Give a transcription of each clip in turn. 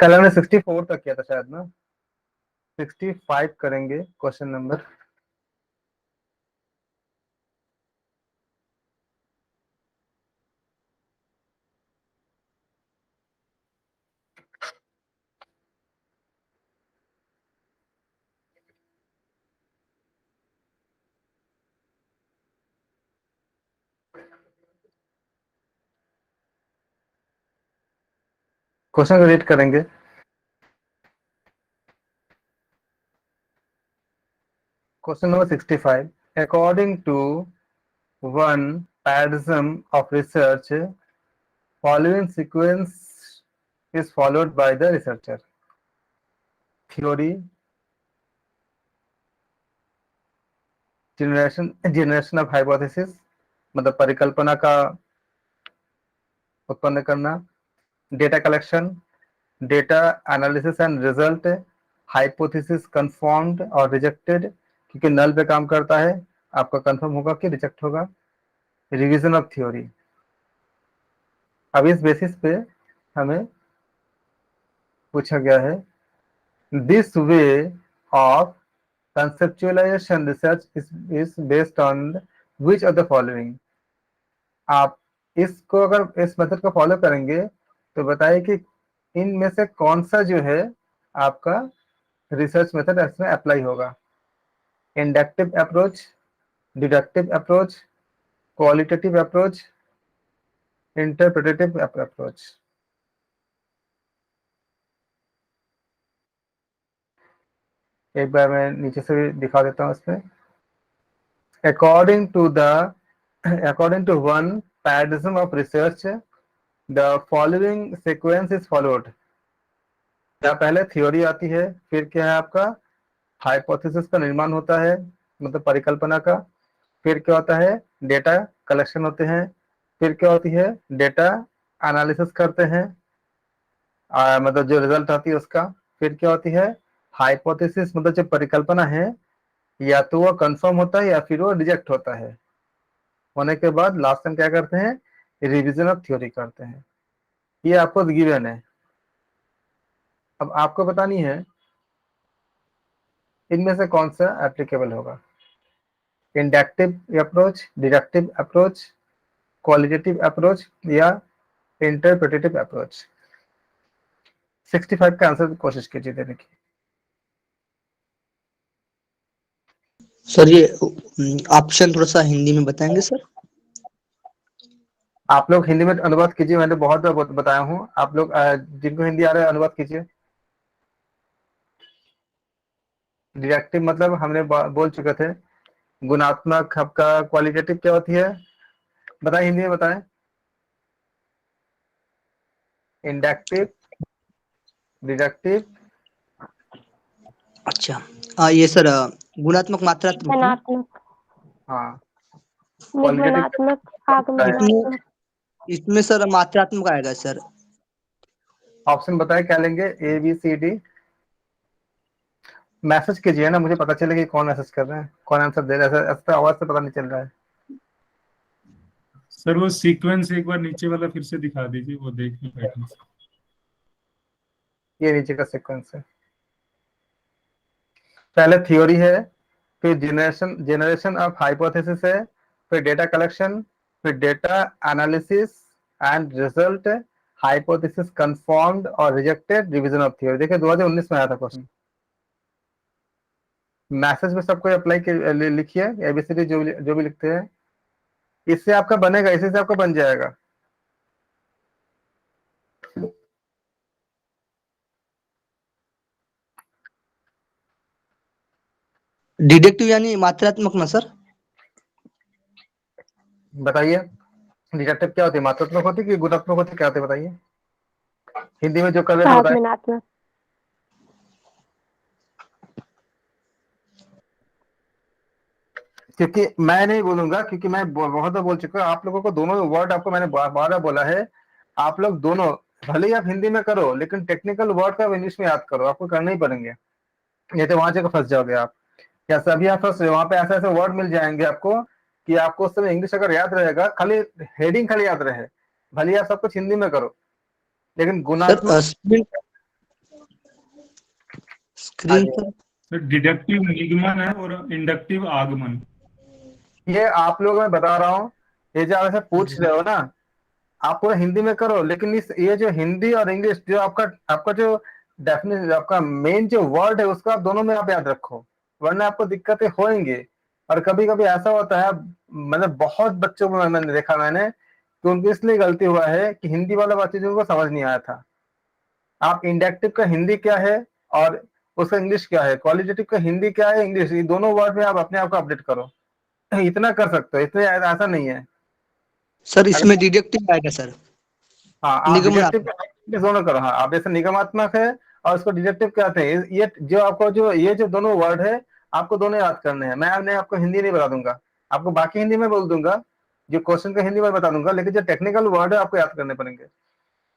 कल हमने 64 तक किया था शायद ना, 65 करेंगे क्वेश्चन नंबर। क्वेश्चन रीड करेंगे। Question number 65, according to one paradigm of research, following sequence is followed by the researcher: theory, generation of hypothesis मतलब परिकल्पना का उत्पन्न करना, data collection, data analysis and result, hypothesis confirmed और rejected, क्योंकि नल पे काम करता है, आपका कंफर्म होगा कि रिजेक्ट होगा, रिवीजन ऑफ थ्योरी। अब इस बेसिस पे हमें पूछा गया है, this way of conceptualization research is based on which of the following। आप इसको अगर इस मेथड को फॉलो करेंगे तो बताइए कि इनमें से कौन सा जो है आपका रिसर्च मेथड इसमें अप्लाई होगा: inductive approach, deductive approach, qualitative approach, interpretative approach. एक बार मैं नीचे से भी दिखा देता हूँ इसमें। According to one paradigm of research, the following sequence is followed। या पहले थ्योरी आती है, फिर क्या है आपका हाइपोथेसिस का निर्माण होता है मतलब परिकल्पना का, फिर क्या होता है डेटा कलेक्शन होते हैं, फिर क्या होती है डेटा एनालिसिस करते हैं मतलब जो रिजल्ट आती है उसका, फिर क्या होती है हाइपोथेसिस मतलब जो परिकल्पना है या तो वो कंफर्म होता है या फिर वो रिजेक्ट होता है। होने के बाद लास्ट टाइम क्या करते हैं, रिवीजन ऑफ थ्योरी करते हैं। ये आपको गिवन है। अब आपको बतानी है इनमें से कौन सा एप्लीकेबल होगा: inductive approach, deductive approach, qualitative approach या इंटरप्रेटेटिव अप्रोच। 65 का आंसर कोशिश कीजिए देने की। सर ये ऑप्शन थोड़ा सा हिंदी में बताएंगे सर? आप लोग हिंदी में अनुवाद कीजिए, मैंने बहुत बार बताया हूँ, आप लोग जिनको हिंदी आ रहा है अनुवाद कीजिए। डिडक्टिव मतलब हमने बोल चुके थे, गुणात्मक। आपका क्वालिटेटिव क्या होती है बताएं, हिंदी में बताएं। Inductive, deductive. अच्छा ये सर गुणात्मक मात्रात्मक। निगमनात्मक, हाँ, निगमनात्मक, आगमनात्मक। इसमें सर मात्रात्मक आएगा सर। ऑप्शन बताए क्या लेंगे, A B C D. Message कीजिए ना, मुझे पता चले कि कौन मैसेज कर रहे हैं, कौन आंसर दे रहा है। ऐसा आवाज से पता नहीं चल रहा है। सर वो सीक्वेंस एक बार नीचे वाला फिर से दिखा दीजिए, वो देखने बैठे। ये नीचे का सीक्वेंस है। पहले थ्योरी है, फिर जनरेशन ऑफ हाइपोथेसिस है, फिर डेटा कलेक्शन, फिर data analysis and result, hypothesis confirmed और रिजेक्टेड, रिवीजन ऑफ थ्योरी। देखिए 2019 में आया था क्वेश्चन। मैसेज में सबको अप्लाई लिखिए, एबीसीडी जो भी लिखते हैं, इससे आपका बनेगा, इसी से आपका बन जाएगा। डिडक्टिव यानी मात्रात्मक ना सर? बताइए डिडक्टिव क्या होती है, मात्रात्मक होती है कि गुणात्मक होती है, क्या होती है बताइए हिंदी में जो कर रहे थे बताइए। आगमनात्मक। क्योंकि मैं नहीं बोलूंगा, क्योंकि मैं बहुत बार बोल चुका हूं आप लोगों को, दोनों वर्ड आपको मैंने बार बार बोला है, आप लोग दोनों भले ही आप हिंदी में करो लेकिन टेक्निकल वर्ड का इंग्लिश में याद करो, आपको करना ही पड़ेंगे, नहीं तो वहां जगह फंस जाओगे आप। क्या सभी आप फंस रहे हो? वहां पे ऐसे ऐसे वर्ड मिल जाएंगे आपको कि आपको उस समय इंग्लिश अगर याद रहेगा, खाली हेडिंग खाली याद रहे, भले आप सब कुछ हिंदी में करो लेकिन गुणात्मक। स्क्रीन आगे। पर। सर डिडक्टिव निगमन है और इंडक्टिव आगमन। ये आप लोगों मैं बता रहा हूँ, ये जो आप ऐसे पूछ रहे हो ना, आप पूरा हिंदी में करो, लेकिन इस ये जो हिंदी और इंग्लिश जो आपका आपका जो डेफिनेशन आपका मेन जो वर्ड है उसका आप दोनों में आप याद रखो, वरना आपको दिक्कतें होंगी। और कभी कभी ऐसा होता है, मतलब बहुत बच्चों को मैंने देखा, मैंने कि उनको इसलिए गलती हुआ है कि हिंदी वाला बात चीज उनको समझ नहीं आया था। आप इंडक्टिव का हिंदी क्या है और उसका इंग्लिश क्या है, क्वालिटेटिव का हिंदी क्या है, इंग्लिश, ये दोनों वर्ड में आप अपने आप को अपडेट करो। इतना कर सकते हो, इतने ऐसा नहीं है। सर अगर इसमें डिडक्टिव आएगा सर, हाँ, आप डिडक्टिव निगमनात्मक। दोनों करो। हाँ, आप जैसे निगमात्मक है और उसको डिडक्टिव कहते हैं, ये जो आपको जो ये जो दोनों वर्ड है आपको दोनों याद करने हैं। मैं आपको हिंदी नहीं बता दूंगा, आपको बाकी हिंदी में बोल दूंगा, जो क्वेश्चन का हिंदी में बता दूंगा, लेकिन जो टेक्निकल वर्ड है आपको याद करने पड़ेंगे।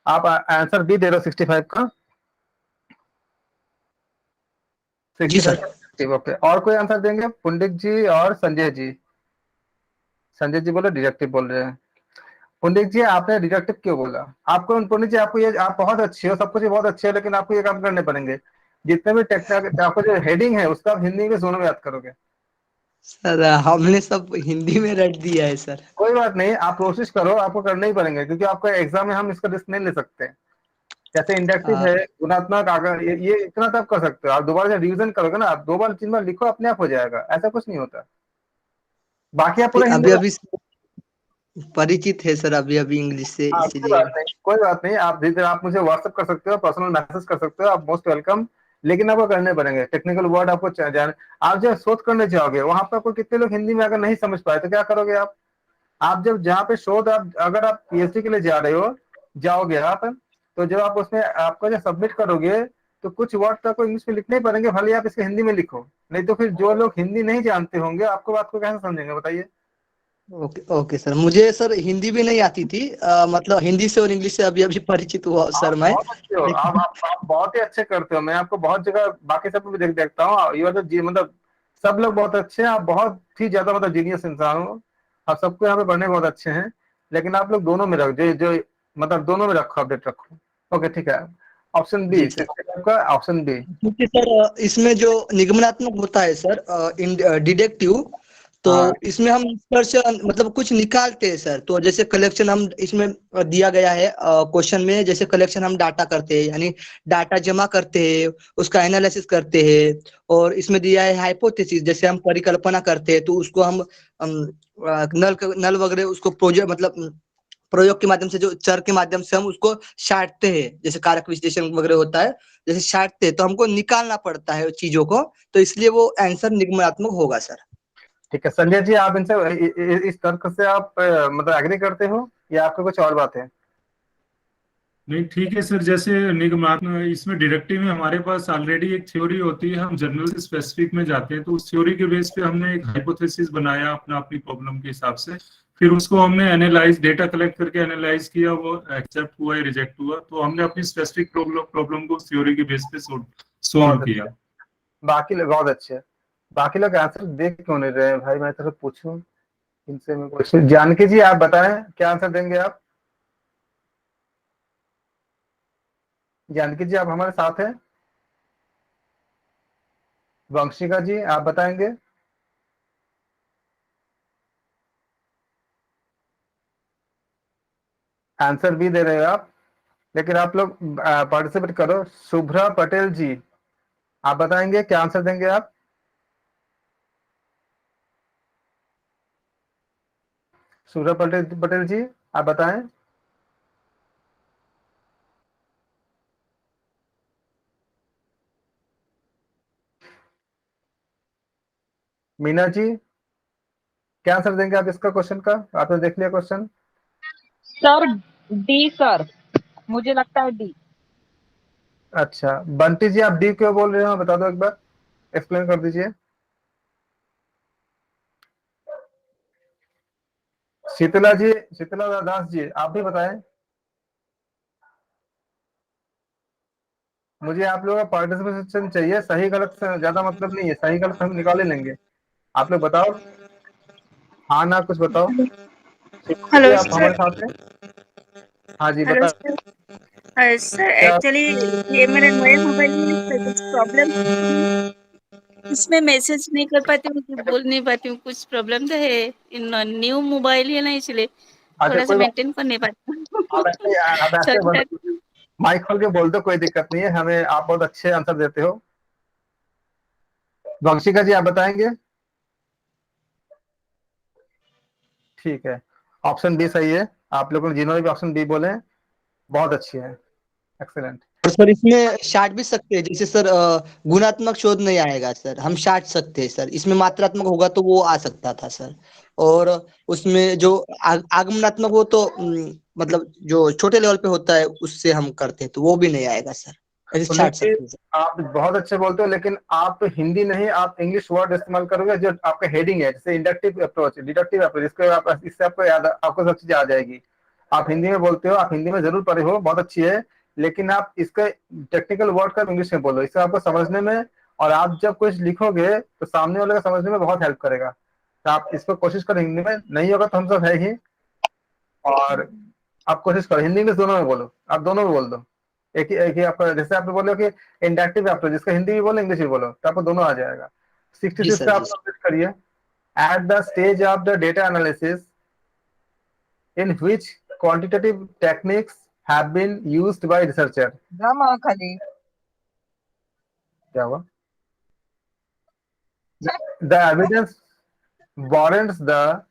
आप आंसर बी दे रहे हो 65 का, जी 65 सर। का। ओके, और कोई आंसर देंगे? पुंडित जी और संजय जी। संजय जी बोले डिडक्टिव बोल रहे हैं। पुंडित जी आपने डिडक्टिव क्यों बोला? आपको पुंडित जी, आपको ये, आप बहुत अच्छे हो, सब कुछ बहुत अच्छे हो, लेकिन आपको ये काम करने पड़ेंगे, जितने भी टेक्निक आपको जो हेडिंग है उसका आप हिंदी में दोनों में याद करोगे। सर हमने सब हिंदी में रट दिया है सर। कोई बात नहीं, आप कोशिश करो, आपको करने ही पड़ेंगे, क्योंकि आपका एग्जाम में हम इसका रिस्क नहीं ले सकते। जैसे इंडक्टिव आ, है, गुणात्मक, अगर ये इतना तो आप कर सकते हो। आप दोबारा से रिवीजन करोगे ना, आप 2 बार 3 बार लिखो, अपने आप हो जाएगा, ऐसा कुछ नहीं होता। बाकी आप पूरा हिंदी अभी में। अभी परिचित है सर अभी अभी इंग्लिश से, हाँ, कोई इसीलिए। बात नहीं, कोई बात नहीं। आप धीरे आप मुझे व्हाट्सअप कर सकते हो, पर्सनल मैसेज कर सकते हो, आप मोस्ट वेलकम। लेकिन आपको करने पड़ेंगे टेक्निकल वर्ड, आपको जान। आप जब शोध करने जाओगे वहां पर आपको कितने लोग हिंदी में अगर नहीं समझ पाए तो क्या करोगे आप जब जहाँ पे शोध, आप अगर आप पीएचडी के लिए जा रहे हो, जाओगे आप, तो जब आप उसमें आपको जब सबमिट करोगे तो कुछ वर्ड तो आपको इंग्लिश में लिखने ही पड़ेंगे, भले आप इसको हिंदी में लिखो। नहीं तो फिर जो लोग हिंदी नहीं जानते होंगे आपको बात को कैसे समझेंगे, बताइए। ओके ओके सर, मुझे सर हिंदी भी नहीं आती थी, मतलब हिंदी से और इंग्लिश से अभी अभी परिचित हुआ सर आप मैं। बहुत अच्छे हो, लेकिन आप बहुत ही अच्छे करते हो। मैं आपको बहुत जगह बाकी सब भी देखता हूँ, यू आर द जी, मतलब सब लोग बहुत अच्छे हैं, आप बहुत ही ज्यादा मतलब जीनियस इंसान हो। आप सबको यहाँ पे पढ़ने बहुत अच्छे हैं, लेकिन आप लोग दोनों में रखो, जो मतलब दोनों में रखो, अपडेट रखो। ओके, ठीक है। ऑप्शन बी, जी सर, का ऑप्शन बी। क्योंकि सर इसमें जो निगमनात्मक होता है सर, डिडक्टिव, तो हाँ, इसमें हम निष्कर्ष मतलब कुछ निकालते हैं सर। तो जैसे कलेक्शन हम इसमें दिया गया है क्वेश्चन में, जैसे कलेक्शन हम डाटा करते हैं, यानी डाटा जमा करते हैं, उसका एनालिसिस करते हैं। और इसमें दिया है हाइपोथेसिस, जैसे हम परिकल्पना करते हैं तो उसको हम नल वगैरह उसको प्रोजेक्ट मतलब प्रयोग के माध्यम से, जो चर के माध्यम से हम उसको छांटते हैं, जैसे कारक विश्लेषण वगैरह होता है, जैसे छांटते हैं तो हमको निकालना पड़ता है चीजों को, तो इसलिए वो आंसर निगमनात्मक होगा सर। ठीक है संजय जी, आप इनसे इस तर्क से आप मतलब एग्री करते हो या आपको कुछ और बात है? नहीं ठीक है सर, जैसे निगमात्मक इसमें डिडक्टिव में हमारे पास ऑलरेडी एक थ्योरी होती है, हम जनरल से स्पेसिफिक में जाते हैं, तो उस थ्योरी के बेस पे हमने एक हाइपोथेसिस बनाया अपना अपनी प्रॉब्लम के हिसाब से, फिर उसको हमने एनालाइज, डेटा कलेक्ट करके एनालाइज किया, वो एक्सेप्ट हुआ या रिजेक्ट हुआ, तो हमने अपनी स्पेसिफिक प्रॉब्लम को थ्योरी के बेस पे सोल्व बहुत किया। अच्छे, बाकी लोग बहुत अच्छे। बाकी लोग आंसर देख क्यों नहीं रहे हैं भाई, मैं तो पूछूं इनसे। मैं क्वेश्चन, जानकी जी आप बताएं क्या आंसर देंगे आप? जानकी जी आप हमारे साथ हैं? वंशिका जी आप बताएंगे? आंसर भी दे रहे हो आप, लेकिन आप लोग पार्टिसिपेट करो। शुभ्रा पटेल जी आप बताएंगे क्या आंसर देंगे आप? शुभ्रा पटेल पटेल जी आप बताएं। मीना जी क्या आंसर देंगे आप इसका, क्वेश्चन का? आपने देख लिया क्वेश्चन? सर डी सर, मुझे लगता है डी। अच्छा, बंटी जी आप डी क्यों बोल रहे हो, बता दो एक बार, एक्सप्लेन कर दीजिए। शीतला जी, शीतला दास जी आप भी बताएं। मुझे आप लोगों का पार्टिसिपेशन चाहिए, सही गलत से ज्यादा मतलब नहीं है, सही गलत हम निकाल ही लेंगे। आप लोग बताओ, हाँ ना कुछ बताओ। शीतला जी हेलो आप हमारे सर। साथ हैं? हाँ जी हेलो बताओ। सर। सर एक्चुअली ये मेरा नया मोबाइल है, इसमें कुछ प्रॉब्लम, इसमें मैसेज नहीं कर पाती हूँ, कुछ बोल नहीं पाती हूँ, कुछ प्रॉब्लम तो है। न्यू मोबाइल है ना, इसलिए अच्छा थोड़ा सा कोई बात मेंटेन कर नहीं पाती आप ऐसे आप हूँ। ऐसे चलता है। माइक खोल के बोल दो, कोई दिक्कत नहीं है हमें, आप बहुत अच्छे आंसर देते हो। वंशिका जी आप बताएंगे? ठीक है, ऑप्शन बी सही है। आप लोगों ने जिन्होंने भी ऑप्शन बी बोले हैं, बहुत अच्छी है, एक्सेलेंट। और सर इसमें छाट भी सकते हैं, जैसे सर गुणात्मक शोध नहीं आएगा सर, हम छाट सकते हैं सर, इसमें मात्रात्मक होगा तो वो आ सकता था सर। और उसमें जो आगमनात्मक वो तो मतलब जो छोटे लेवल पे होता है उससे हम करते हैं, तो वो भी नहीं आएगा सर, ऐसे सुनिए छाट कि सकते हैं सर। आप बहुत अच्छे बोलते हो, लेकिन आप हिंदी नहीं, आप इंग्लिश वर्ड इस्तेमाल करोगे जो आपका हेडिंग है, जैसे इंडक्टिव अप्रोच, डिडक्टिव अप्रोच, इसको आप इससे आपको याद, आपको सब चीजें आ जाएगी। आप हिंदी में बोलते हो, आप हिंदी में जरूर पढ़े हो, बहुत अच्छी है, लेकिन आप इसका टेक्निकल वर्ड का इंग्लिश में बोलो, इससे आपको समझने में, और आप जब कुछ लिखोगे तो सामने वाले को समझने में बहुत हेल्प करेगा। तो आप इसको कोशिश करो, हिंदी में नहीं होगा तो हम सब है ही, और आप कोशिश करो हिंदी इंग्लिश दोनों में बोलो, आप दोनों में बोल दो। एक ही आपका, जैसे आपने बोलो कि इंडक्टिव अप्रोच, जिसका हिंदी भी बोलो इंग्लिश भी बोलो, तो आपको दोनों आ जाएगा। जी 66 सर, पे आप जी सर। कंप्लीट करिए। At the stage of the data analysis in which quantitative techniques have been used by researcher. खाली क्या हुआ? The evidence warrants the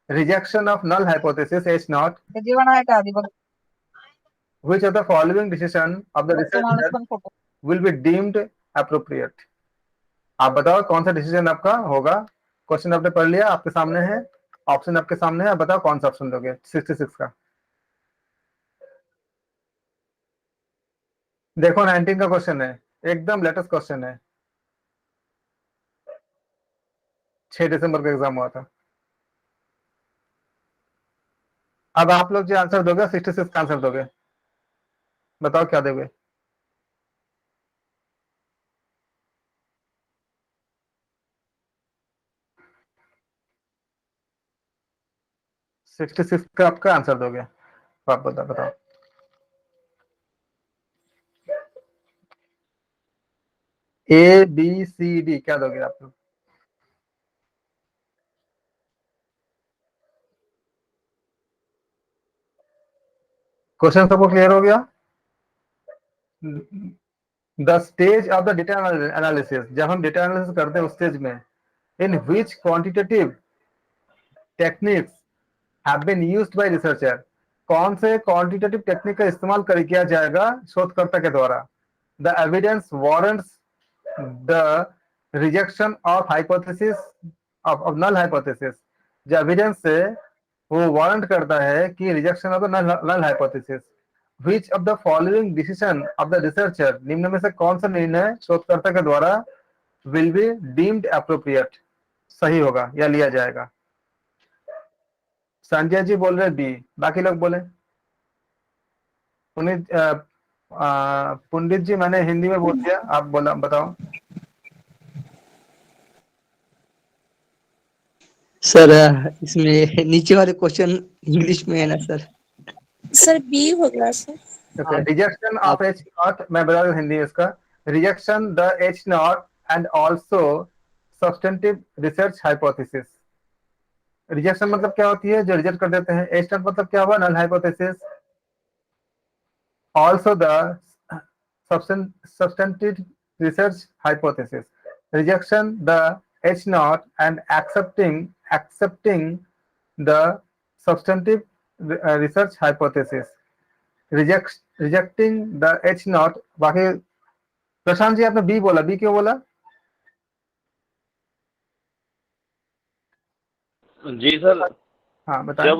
rejection of null hypothesis H naught. जीवन आहे का आधी बघ Which of the following decision of the researcher पण photo will be deemed appropriate? आप बताओ कौन सा डिसीजन आपका होगा। क्वेश्चन आपने पढ़ लिया, आपके सामने है, ऑप्शन आपके सामने है, आप बताओ कौन सा ऑप्शन दोगे 66 का। देखो 19 का क्वेश्चन है, एकदम लेटेस्ट क्वेश्चन है, 6 दिसंबर का एग्जाम हुआ था। अब आप लोग जो आंसर दोगे 66 का आंसर दोगे, बताओ क्या दोगे। सिक्सटी सिक्स का आपका आंसर दोगे, आप बताओ। ए बी सी डी क्या दोगे आप लोग? क्वेश्चन सबको क्लियर हो गया? The stage of the data analysis, जब हम डेटा एनालिसिस करते हैं उस स्टेज में, in which quantitative techniques have been used by researcher, कौन से क्वांटिटेटिव टेक्निक का इस्तेमाल कर किया जाएगा शोधकर्ता के द्वारा। The evidence warrants the rejection of hypothesis of null hypothesis, जो एविडेंस से वो वारंट करता है कि rejection of the null hypothesis. Which of the following decision of the researcher, निम्न में से कौन सा निर्णय शोधकर्ता के द्वारा विल बी डीम्ड अप्रोप्रिएट, सही होगा या लिया जाएगा। संजय जी बोल रहे बी, बाकी लोग बोले। पुनीत पंडित जी मैंने हिंदी में बोल दिया, आप बोला बताओ। सर इसमें नीचे वाले क्वेश्चन इंग्लिश में है ना सर? सर बी होगा सर। रिजेक्शन ऑफ आप एच नॉट, मैं बता दूं हिंदी में इसका, rejection the H not and also substantive research hypothesis. Rejection मतलब क्या होती है, जो रिजेक्ट कर देते हैं। एच नॉट मतलब क्या हुआ, null hypothesis. Also the substantive research hypothesis, rejection the H naught and accepting the substantive research hypothesis, rejecting the H naught। बाकी प्रशांत जी आपने बी बोला, बी क्यों बोला? जी सर, हाँ बताएं। जब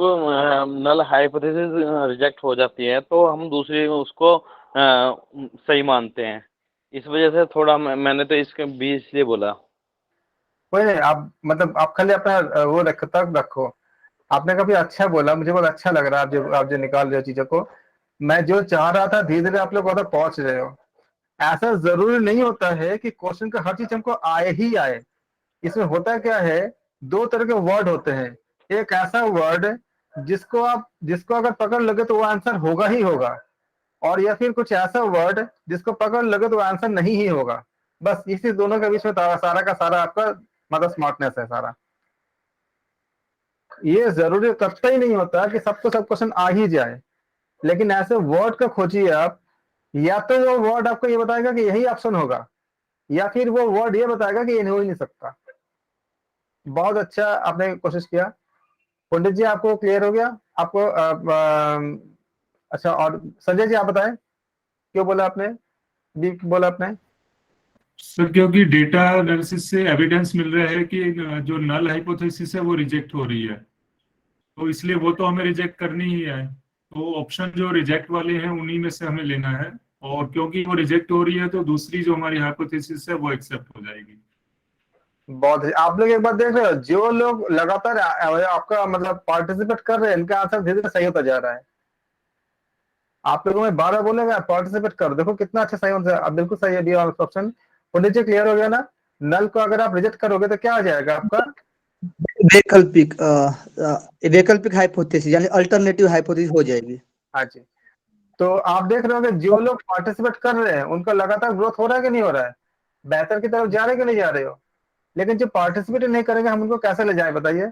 नल हाइपोथेसिस रिजेक्ट हो जाती है तो हम दूसरी उसको सही मानते हैं, इस वजह से थोड़ा मैंने तो इसके बी इसलिए बोला। कोई नहीं, आप मतलब आप खाली अपना वो तक रखो। आपने कभी अच्छा बोला, मुझे बहुत अच्छा लग रहा है आप जो निकाल रहे हो चीजों को। मैं जो चाह रहा था धीरे धीरे आप लोग वहां तक पहुंच रहे हो। ऐसा जरूरी नहीं होता है कि क्वेश्चन का हर चीज हमको आए ही आए। इसमें होता क्या है, दो तरह के वर्ड होते हैं। एक ऐसा वर्ड जिसको अगर पकड़ लगे तो वो आंसर होगा ही होगा, और या फिर कुछ ऐसा वर्ड जिसको पकड़ लगे तो आंसर नहीं ही होगा। बस इसी दोनों के बीच में सारा का सारा आपका मतलब स्मार्टनेस है सारा। ये जरूरी कतई नहीं होता कि सबको सब क्वेश्चन आ ही जाए, लेकिन ऐसे वर्ड को खोजिए आप, या तो वो वर्ड आपको ये बताएगा कि यही ऑप्शन होगा, या फिर वो वर्ड ये बताएगा कि ये हो ही नहीं सकता। बहुत अच्छा आपने कोशिश किया पंडित जी, आपको क्लियर हो गया आपको? अच्छा, और संजय जी आप बताएं, क्यों बोला आपने, बी बोला आपने? सर क्योंकि डेटा एनालिसिस से एविडेंस मिल रहा है कि जो नल हाइपोथेसिस है वो रिजेक्ट हो रही है, तो इसलिए वो तो हमें रिजेक्ट करनी ही है। तो ऑप्शन जो रिजेक्ट वाले हैं उन्हीं में से हमें लेना है, और क्योंकि वो रिजेक्ट हो रही है तो दूसरी जो हमारी हाइपोथेसिस है वो एक्सेप्ट हो जाएगी। बहुत आप लोग एक बार देख रहे हो, जो लोग लगातार आपका मतलब पार्टिसिपेट कर रहे हैं, इनका आंसर धीरे धीरे सही होता जा रहा है। आप लोगों में 12 बोलेगा पार्टिसिपेट कर, देखो कितना अच्छा सही होता है। अब बिल्कुल सही है बी ऑप्शन। पंडित जी क्लियर हो गया ना? नल को अगर आप रिजेक्ट करोगे तो क्या आ जाएगा आपका? वैकल्पिक वैकल्पिक हाइपोथेसिस यानी अल्टरनेटिव हाइपोथेसिस हो जाएगी। हाँ जी। तो आप देख रहे हो कि जो लोग पार्टिसिपेट कर रहे हैं उनका लगातार ग्रोथ हो रहा है कि नहीं हो रहा है? बेहतर की तरफ जा रहे कि नहीं जा रहे हो? लेकिन जो पार्टिसिपेट नहीं करेंगे हम उनको कैसे ले जाए बताइए?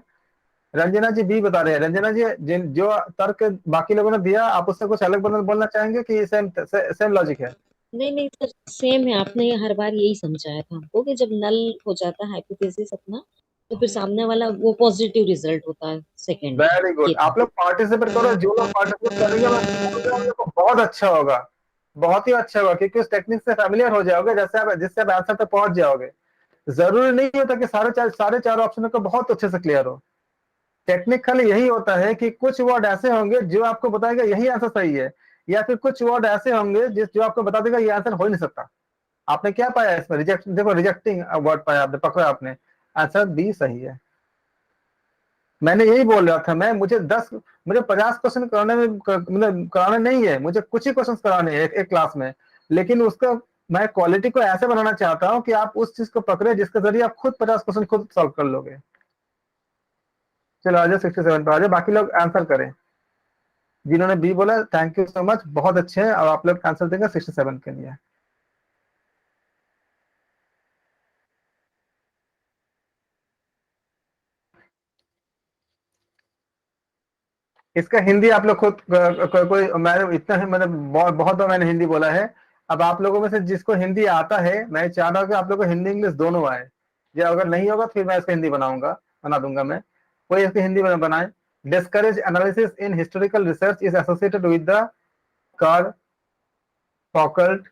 रंजना जी बी बता रहे हैं। रंजना जी, जो तर्क बाकी लोगों ने दिया, आप उससे कुछ अलग बोलना चाहेंगे कि सेम लॉजिक है? नहीं सर, सेम है। आपने हर बार यही समझाया था हमको कि जब नल हो जाता है हाइपोथेसिस अपना, तो फिर सामने वाला वो पॉजिटिव रिजल्ट होता है सेकंड। वेरी गुड, आप लोग पार्टिसिपेट करो। जो लोग पार्टिसिपेट करेंगे मैं बोल रहा हूं, देखो बहुत अच्छा होगा, बहुत ही अच्छा होगा, क्योंकि उस टेक्निक से फेमिलियर हो जाओगे जिससे आप आंसर तक पहुंच जाओगे। जरूरी नहीं होता कि सारे चार ऑप्शनों को बहुत अच्छे से क्लियर हो। टेक्निक खाली यही होता है कि कुछ वर्ड ऐसे होंगे जो आपको बताएगा यही आंसर सही है, या फिर कुछ वर्ड ऐसे होंगे जो आपको बता देगा ये आंसर हो ही नहीं सकता। आपने क्या पाया इसमें? रिजेक्ट, देखो रिजेक्टिंग वर्ड पाया आपने, पकड़ा आपने, आंसर बी सही है। मैंने यही बोल रहा था, मुझे 50 क्वेश्चन कराने में मतलब कराने नहीं है, मुझे कुछ ही क्वेश्चन कराने हैं एक क्लास में, लेकिन उसका मैं क्वालिटी को ऐसे बनाना चाहता हूं कि आप उस चीज को पकड़े जिसके जरिए आप खुद 50 क्वेश्चन खुद सॉल्व कर लोगे। चलो आ जाओ 67 पे आ जाओ, बाकी लोग आंसर करें। जिन्होंने बी बोला थैंक यू सो मच, बहुत अच्छे हैं। और आप लोग आंसर देंगे 67 के लिए। इसका हिंदी आप लोग खुद कोई मैंने इतना ही मतलब बहुत बार मैंने हिंदी बोला है। अब आप लोगों में से जिसको हिंदी आता है, मैं चाह रहा हूँ कि आप लोगों को हिंदी इंग्लिश दोनों आए। या अगर नहीं होगा फिर मैं इसका हिंदी बना दूंगा मैं, कोई इसकी हिंदी बनाए। Discourse analysis in historical research is associated with the car Foucault.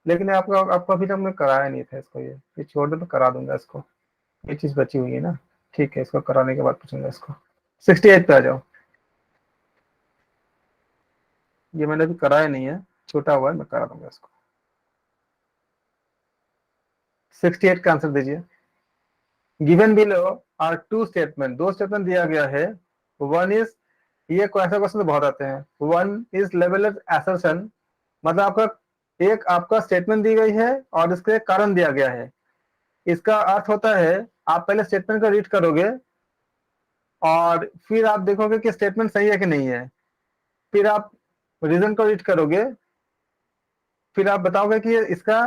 लेकिन आपको अभी तक मैं कराया नहीं था इसको, ये छोड़ दे तो करा दूंगा इसको। ये चीज बची हुई है ना, ठीक है, इसको कराने के बाद पूछूंगा इसको। 68 पे आ जाओ। ये मैंने अभी कराया नहीं है, छोटा हुआ है, मैं करा दूंगा इसको। 68 का आंसर दीजिए। Given below are two statement, दो स्टेटमेंट दिया गया है। वन इज, ये ऐसा क्वेश्चन तो बहुत आते हैं। वन इज लेवल असर्शन, मतलब आपका स्टेटमेंट दी गई है और इसके एक कारण दिया गया है। इसका अर्थ होता है आप पहले स्टेटमेंट को रीड करोगे और फिर आप देखोगे कि स्टेटमेंट सही है कि नहीं है, फिर आप रीजन को रीड करोगे, फिर आप बताओगे कि इसका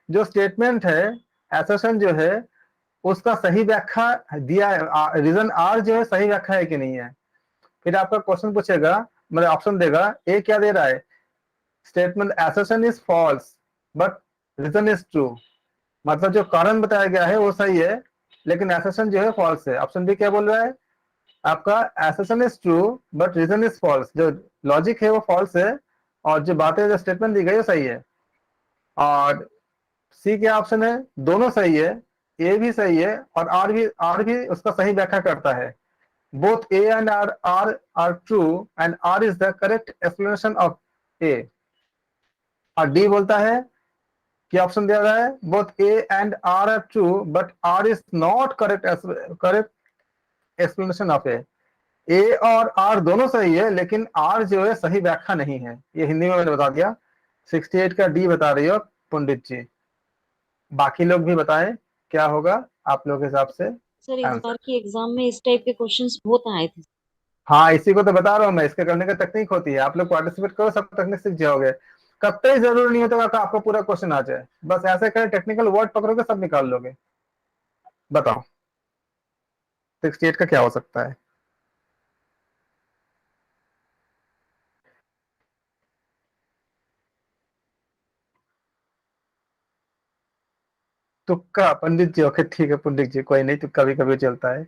जो स्टेटमेंट है, असर्शन जो है, उसका सही व्याख्या दिया है, रीजन आर जो है सही व्याख्या है कि नहीं है। फिर आपका क्वेश्चन पूछेगा, मतलब ऑप्शन देगा। ए क्या दे रहा है? Statement assertion is false but reason is true, मतलब जो कारण बताया गया है वो सही है लेकिन असर्शन जो है फॉल्स है। ऑप्शन बी क्या बोल रहा है आपका? Assertion is true but reason is false, जो लॉजिक है वो फॉल्स है और जो बातें जो स्टेटमेंट दी गई वो सही है। और सी क्या ऑप्शन है? दोनों सही है, ए भी सही है और आर भी उसका सही व्याख्या करता है। Both A and R are true and R is the correct explanation of A. और डी बोलता है कि ऑप्शन दिया गया है both A and R true but R is not correct explanation of A. A और आर दोनों सही है लेकिन आर जो है सही व्याख्या नहीं है। ये हिंदी में मैंने बता दिया। 68 का डी बता रही हो पंडित जी। बाकी लोग भी बताएं क्या होगा आप लोग के हिसाब से सर इस आंसर। बार की एग्जाम में इस टाइप के क्वेश्चंस बहुत आए थे। हाँ, इसी को तो बता रहा हूँ मैं, इसके करने का टेक्निक होती है। आप लोग पार्टिसिपेट करो, सब टेक्निक सीख जाओगे। कतई जरूरी नहीं होता कि आपका पूरा क्वेश्चन आ जाए, बस ऐसे करें, टेक्निकल वर्ड पकड़ोगे सब निकाल लोगे। बताओ 68 का क्या हो सकता है? तुक्का पंडित जी? ओके ठीक है पंडित जी, कोई नहीं, तुक्का भी कभी चलता है।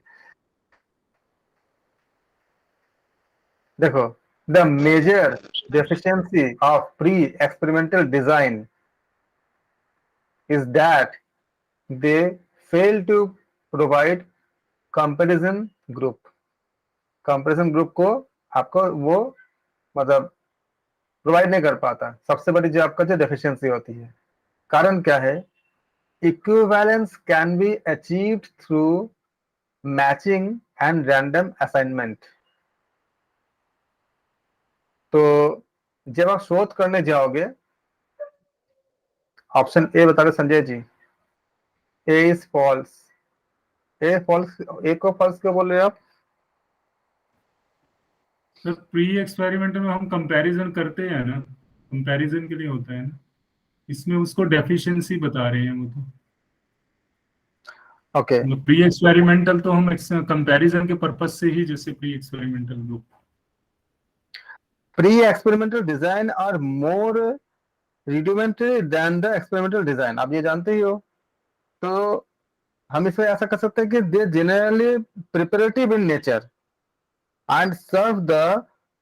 देखो, the major deficiency of pre-experimental design is that they fail to provide comparison group। Comparison group को आपको वो मतलब प्रोवाइड नहीं कर पाता, सबसे बड़ी जो आपका जो डेफिशिएंसी होती है। कारण क्या है? Equivalence can be achieved through matching and random assignment. तो जब आप शोध करने जाओगे, ऑप्शन ए बता रहे संजय जी, ए इज फॉल्स। ए फॉल्स, ए को फॉल्स क्यों बोल रहे हो आप? सर प्री एक्सपेरिमेंट में हम कंपैरिजन करते हैं ना, कंपैरिजन के लिए होता है ना, इसमें उसको डेफिशिएंसी बता रहे हैं वो तो। ओके, प्री एक्सपेरिमेंटल तो हम कंपैरिजन के पर्पस से ही, जैसे pre experimental group. Pre experimental design are more rudimentary than the experimental design, आप ये जानते ही हो। तो हम इसमें ऐसा कर सकते हैं कि they generally preparative in nature and serve the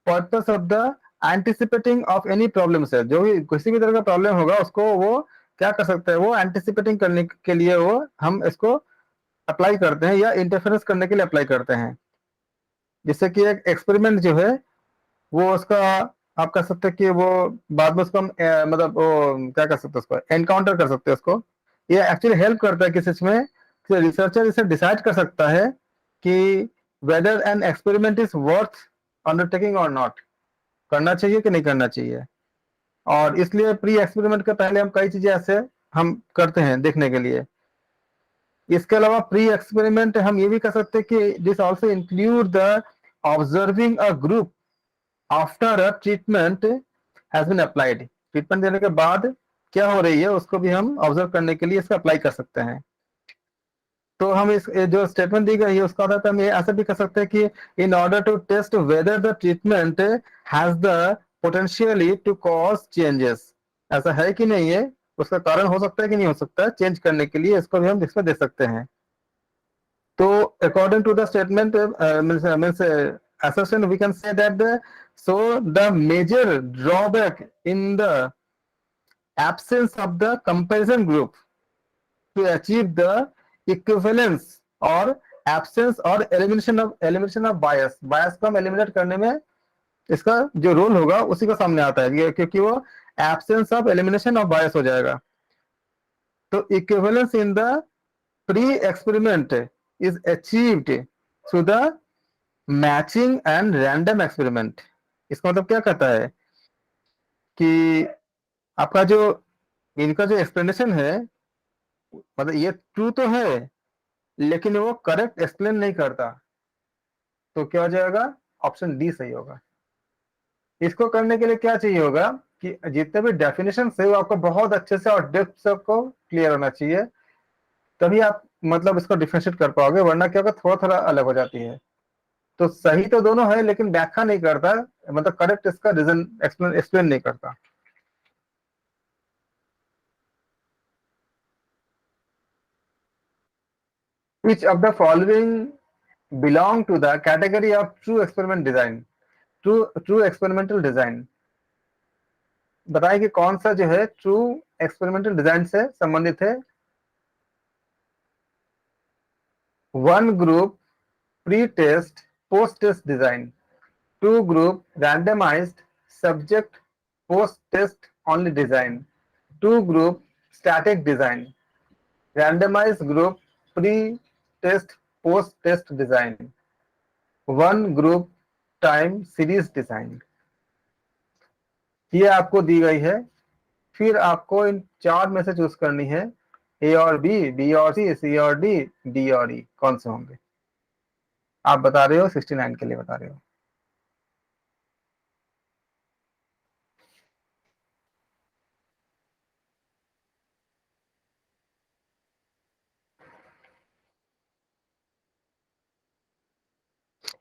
purpose of the anticipating of any problem से। जो भी किसी भी तरह का प्रॉब्लम होगा उसको वो क्या कर सकते हैं, वो एंटिसिपेटिंग करने के लिए वो हम इसको अप्लाई करते हैं या इंटरफेरेंस करने के लिए अप्लाई करते हैं। जिससे कि एक एक्सपेरिमेंट जो है वो उसका आप कह सकते हैं कि वो बाद में उसको हम मतलब वो क्या कर सकते हैं, उसको एनकाउंटर कर सकते हैं उसको। ये एक्चुअली हेल्प करता है किस इसमें, रिसर्चर इसे डिसाइड कर सकता है कि whether an experiment is worth undertaking और नॉट, करना चाहिए कि नहीं करना चाहिए। और इसलिए प्री एक्सपेरिमेंट के पहले हम कई चीजें ऐसे हम करते हैं देखने के लिए। इसके अलावा प्री एक्सपेरिमेंट हम ये भी कर सकते हैं कि this also include the observing a group after a treatment has been applied. Treatment देने के बाद क्या हो रही है उसको भी हम ऑब्जर्व करने के लिए इसका अप्लाई कर सकते हैं। तो हम इस जो स्टेटमेंट दी गई है उसका आधार पर हम ये ऐसा भी कर सकते हैं कि in order to test whether the treatment has the potentially to cause changes, ऐसा है कि नहीं है, उसका कारण हो सकता है कि नहीं हो सकता है, चेंज करने के लिए इसको भी हम इसमें दे सकते हैं। तो according to the statement means assertion we can say that the major drawback in the absence of the comparison group to achieve the equivalence or absence or elimination of bias को हम eliminate करने में इसका जो role होगा उसी का सामने आता है, क्योंकि वो absence of elimination of bias हो जाएगा। तो equivalence in the pre-experiment is achieved through the matching and random experiment. इसका मतलब क्या कहता है कि आपका जो इनका जो एक्सप्लेनेशन है, मतलब ये ट्रू तो है लेकिन वो करेक्ट एक्सप्लेन नहीं करता, तो क्या हो जाएगा, ऑप्शन डी सही होगा। इसको करने के लिए क्या चाहिए होगा कि जितने भी डेफिनेशन है वो आपको बहुत अच्छे से और डेप्थ से आपको क्लियर होना चाहिए, तभी आप मतलब इसको डिफरेंशिएट कर पाओगे, वरना क्या होगा, थोड़ा थोड़ा अलग हो जाती है। तो सही तो दोनों है लेकिन व्याख्या नहीं करता, मतलब करेक्ट इसका रीजन एक्सप्लेन नहीं करता। Which of the following belong to the category of true experiment design? True experimental design, बताइए कि कौन सा जो है ट्रू एक्सपेरिमेंटल डिजाइन से संबंधित है। One group pre test post test design, two group randomized subject post test only design, two group static design, randomized group pre-test post-test design, one group time series design। ये आपको दी गई है, फिर आपको इन चार में से चूज करनी है, ए और बी, बी और सी और डी, डी और ई, कौन से होंगे? आप बता रहे हो 69 के लिए बता रहे हो।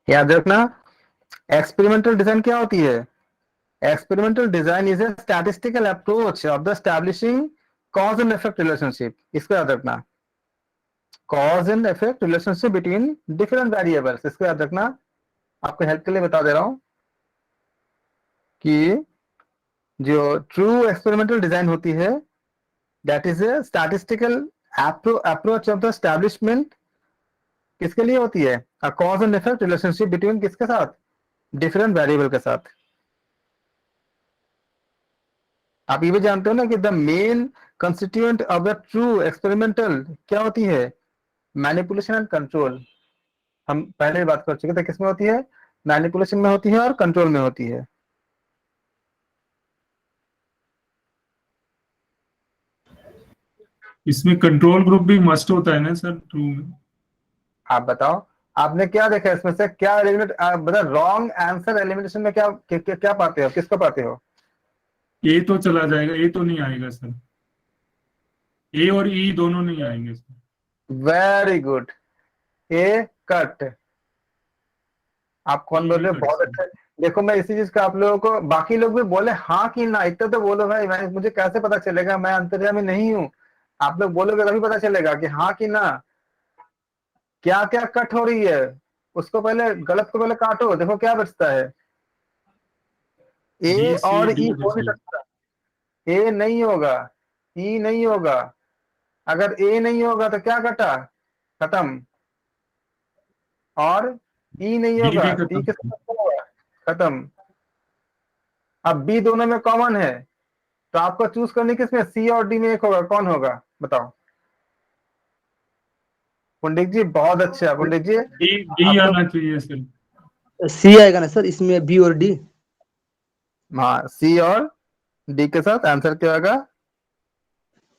याद रखना, एक्सपेरिमेंटल डिजाइन क्या होती है? Experimental design is a statistical approach of the establishing cause and effect relationship. इसको याद रखना, cause and effect relationship between different variables, इसको याद रखना। आपको हेल्प के लिए बता दे रहा हूं कि जो ट्रू एक्सपेरिमेंटल डिजाइन होती है, that is a statistical approach of the establishment, किसके लिए होती है? A cause and effect relationship between किसके साथ? डिफरेंट वेरिएबल के साथ। आप ये भी जानते हो ना कि the main constituent of the true experimental क्या होती है? Manipulation and control. हम पहले ही बात कर चुके थे, किसमें होती है? मैनिपुलेशन में होती है और कंट्रोल में होती है। इसमें कंट्रोल ग्रुप भी मस्ट होता है ना सर ट्रू में? आप बताओ, आपने क्या देखा इसमें से? क्या एलिमिनेट, मतलब रॉन्ग आंसर एलिमिनेशन में क्या पाते हो, किसको पाते हो? ए तो चला जाएगा, ए तो नहीं आएगा सर, ए और ई दोनों नहीं आएंगे सर। वेरी गुड, ए कट। आप कौन बोल रहे हो? कट बहुत सर। अच्छा। देखो मैं इसी चीज का आप लोगों को, बाकी लोग भी बोले हाँ कि ना, इतना तो बोलो भाई, मुझे कैसे पता चलेगा? मैं अंतर्यामी नहीं हूँ। आप लोग बोलोगे तभी पता चलेगा कि हाँ कि ना। क्या क्या कट हो रही है, उसको पहले, गलत को पहले काटो, देखो क्या बचता है। ए बी सी और डी ई हो नहीं बचेगा। सकता, ए नहीं होगा, ई नहीं होगा। अगर ए नहीं होगा तो क्या कटा? खत्म। और ई नहीं डी होगा, भी डी खत्म के सर। साथ क्या होगा? खत्म। अब बी दोनों में कॉमन है, तो आपको चूज करनी किसमें? सी और डी में एक होगा, कौन होगा बताओ? पंडित जी बहुत अच्छा, पंडित जी डी डी आप तो, आना चाहिए सर। सी आएगा ना सर इसमें, बी और डी। हाँ सी और डी के साथ आंसर क्या होगा?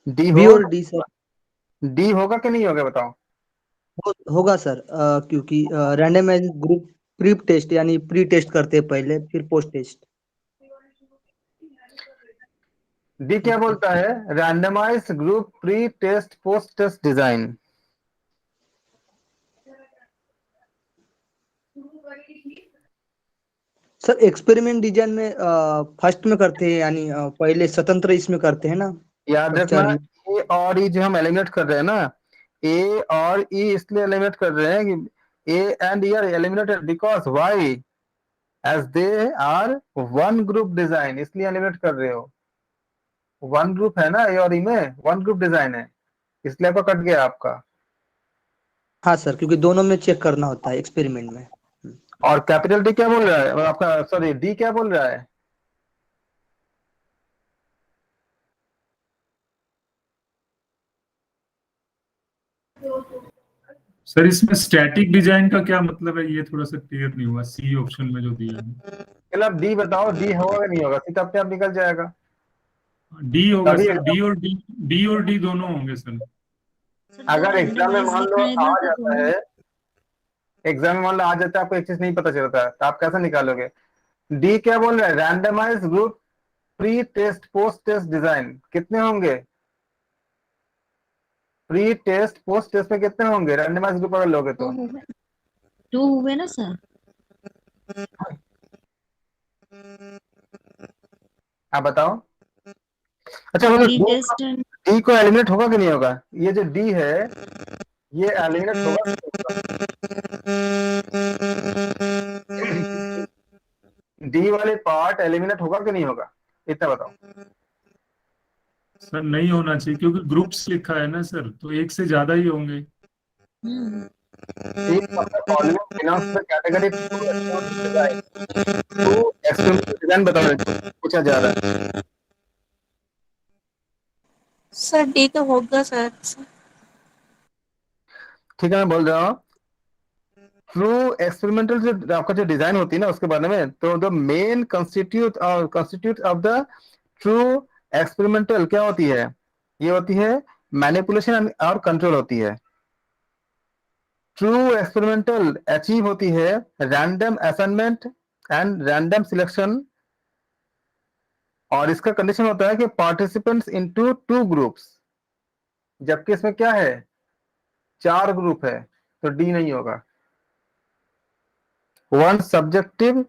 डी बी होगा। और डी सर। डी होगा कि नहीं होगा बताओ? होगा सर, क्योंकि रैंडमाइज ग्रुप प्री टेस्ट यानी प्री टेस्ट करते हैं पहले, फिर पोस्ट टेस्ट। डी क्या बोलता है? Randomize group pre test post test design. Sir experiment design में फर्स्ट में करते हैं, यानी पहले स्वतंत्र इसमें करते हैं ना, याद रखना, स्ट्रक्चर में। ए और ई जो हम एलिमिनेट कर रहे हैं ना, ए और ई इसलिए एलिमिनेट कर रहे हैं कि A and E are eliminated because why? As they are one group design, इसलिए एलिमिनेट कर रहे हो। वन ग्रुप है ना ए और ई में, वन ग्रुप डिजाइन है, इसलिए आपका कट गया आपका। हाँ सर, क्योंकि दोनों में चेक करना होता है एक्सपेरिमेंट में। और कैपिटल डी क्या बोल रहा है, और आपका सॉरी डी क्या बोल रहा है? सर इसमें स्टैटिक डिजाइन का क्या मतलब है, ये थोड़ा सा क्लियर नहीं हुआ सी ऑप्शन में जो दिया है। चलो अब डी बताओ, डी होगा कि नहीं होगा? सीधा अपने आप निकल जाएगा। डी होगा तभी सर, डी और डी दोनों होंगे सर। अगर एग्जाम में मान लो आ जाता है, एग्जाम में मान लो आ जाता है, आपको एक चीज नहीं पता चलता है, तो आप कैसे निकालोगे? डी क्या बोल रहा है? Randomize group pre test post test design. कितने होंगे प्री टेस्ट पोस्ट टेस्ट में? कितने होंगे रैंडमाइज ग्रुप अगर लोगे तो? 2 हुए ना सर? आप बताओ। अच्छा मतलब प्री टेस्ट एंड डी को एलिमिनेट होगा कि नहीं होगा? ये जो डी है ये एलिमिनेट होगा कि नहीं होगा? डी वाले पार्ट एलिमिनेट होगा कि नहीं होगा, इतना बताओ। सर नहीं होना चाहिए, क्योंकि ग्रुप्स लिखा है ना सर, तो एक से ज्यादा ही होंगे। कैटेगरी डिजाइन बता रहे थे, पूछा जा रहा है। सर डी तो होगा सर। ठीक है, मैं बोल रहा हूँ ट्रू एक्सपेरिमेंटल जो आपका जो डिजाइन होती है ना उसके बारे में, तो the main constitute of the true experimental क्या होती है? ये होती है मैनिपुलेशन और कंट्रोल होती है। ट्रू एक्सपेरिमेंटल अचीव होती है random assignment and random selection, और इसका कंडीशन होता है कि पार्टिसिपेंट्स इनटू टू ग्रुप्स, जबकि इसमें क्या है? 4 ग्रुप है, तो डी नहीं होगा। वन सब्जेक्टिव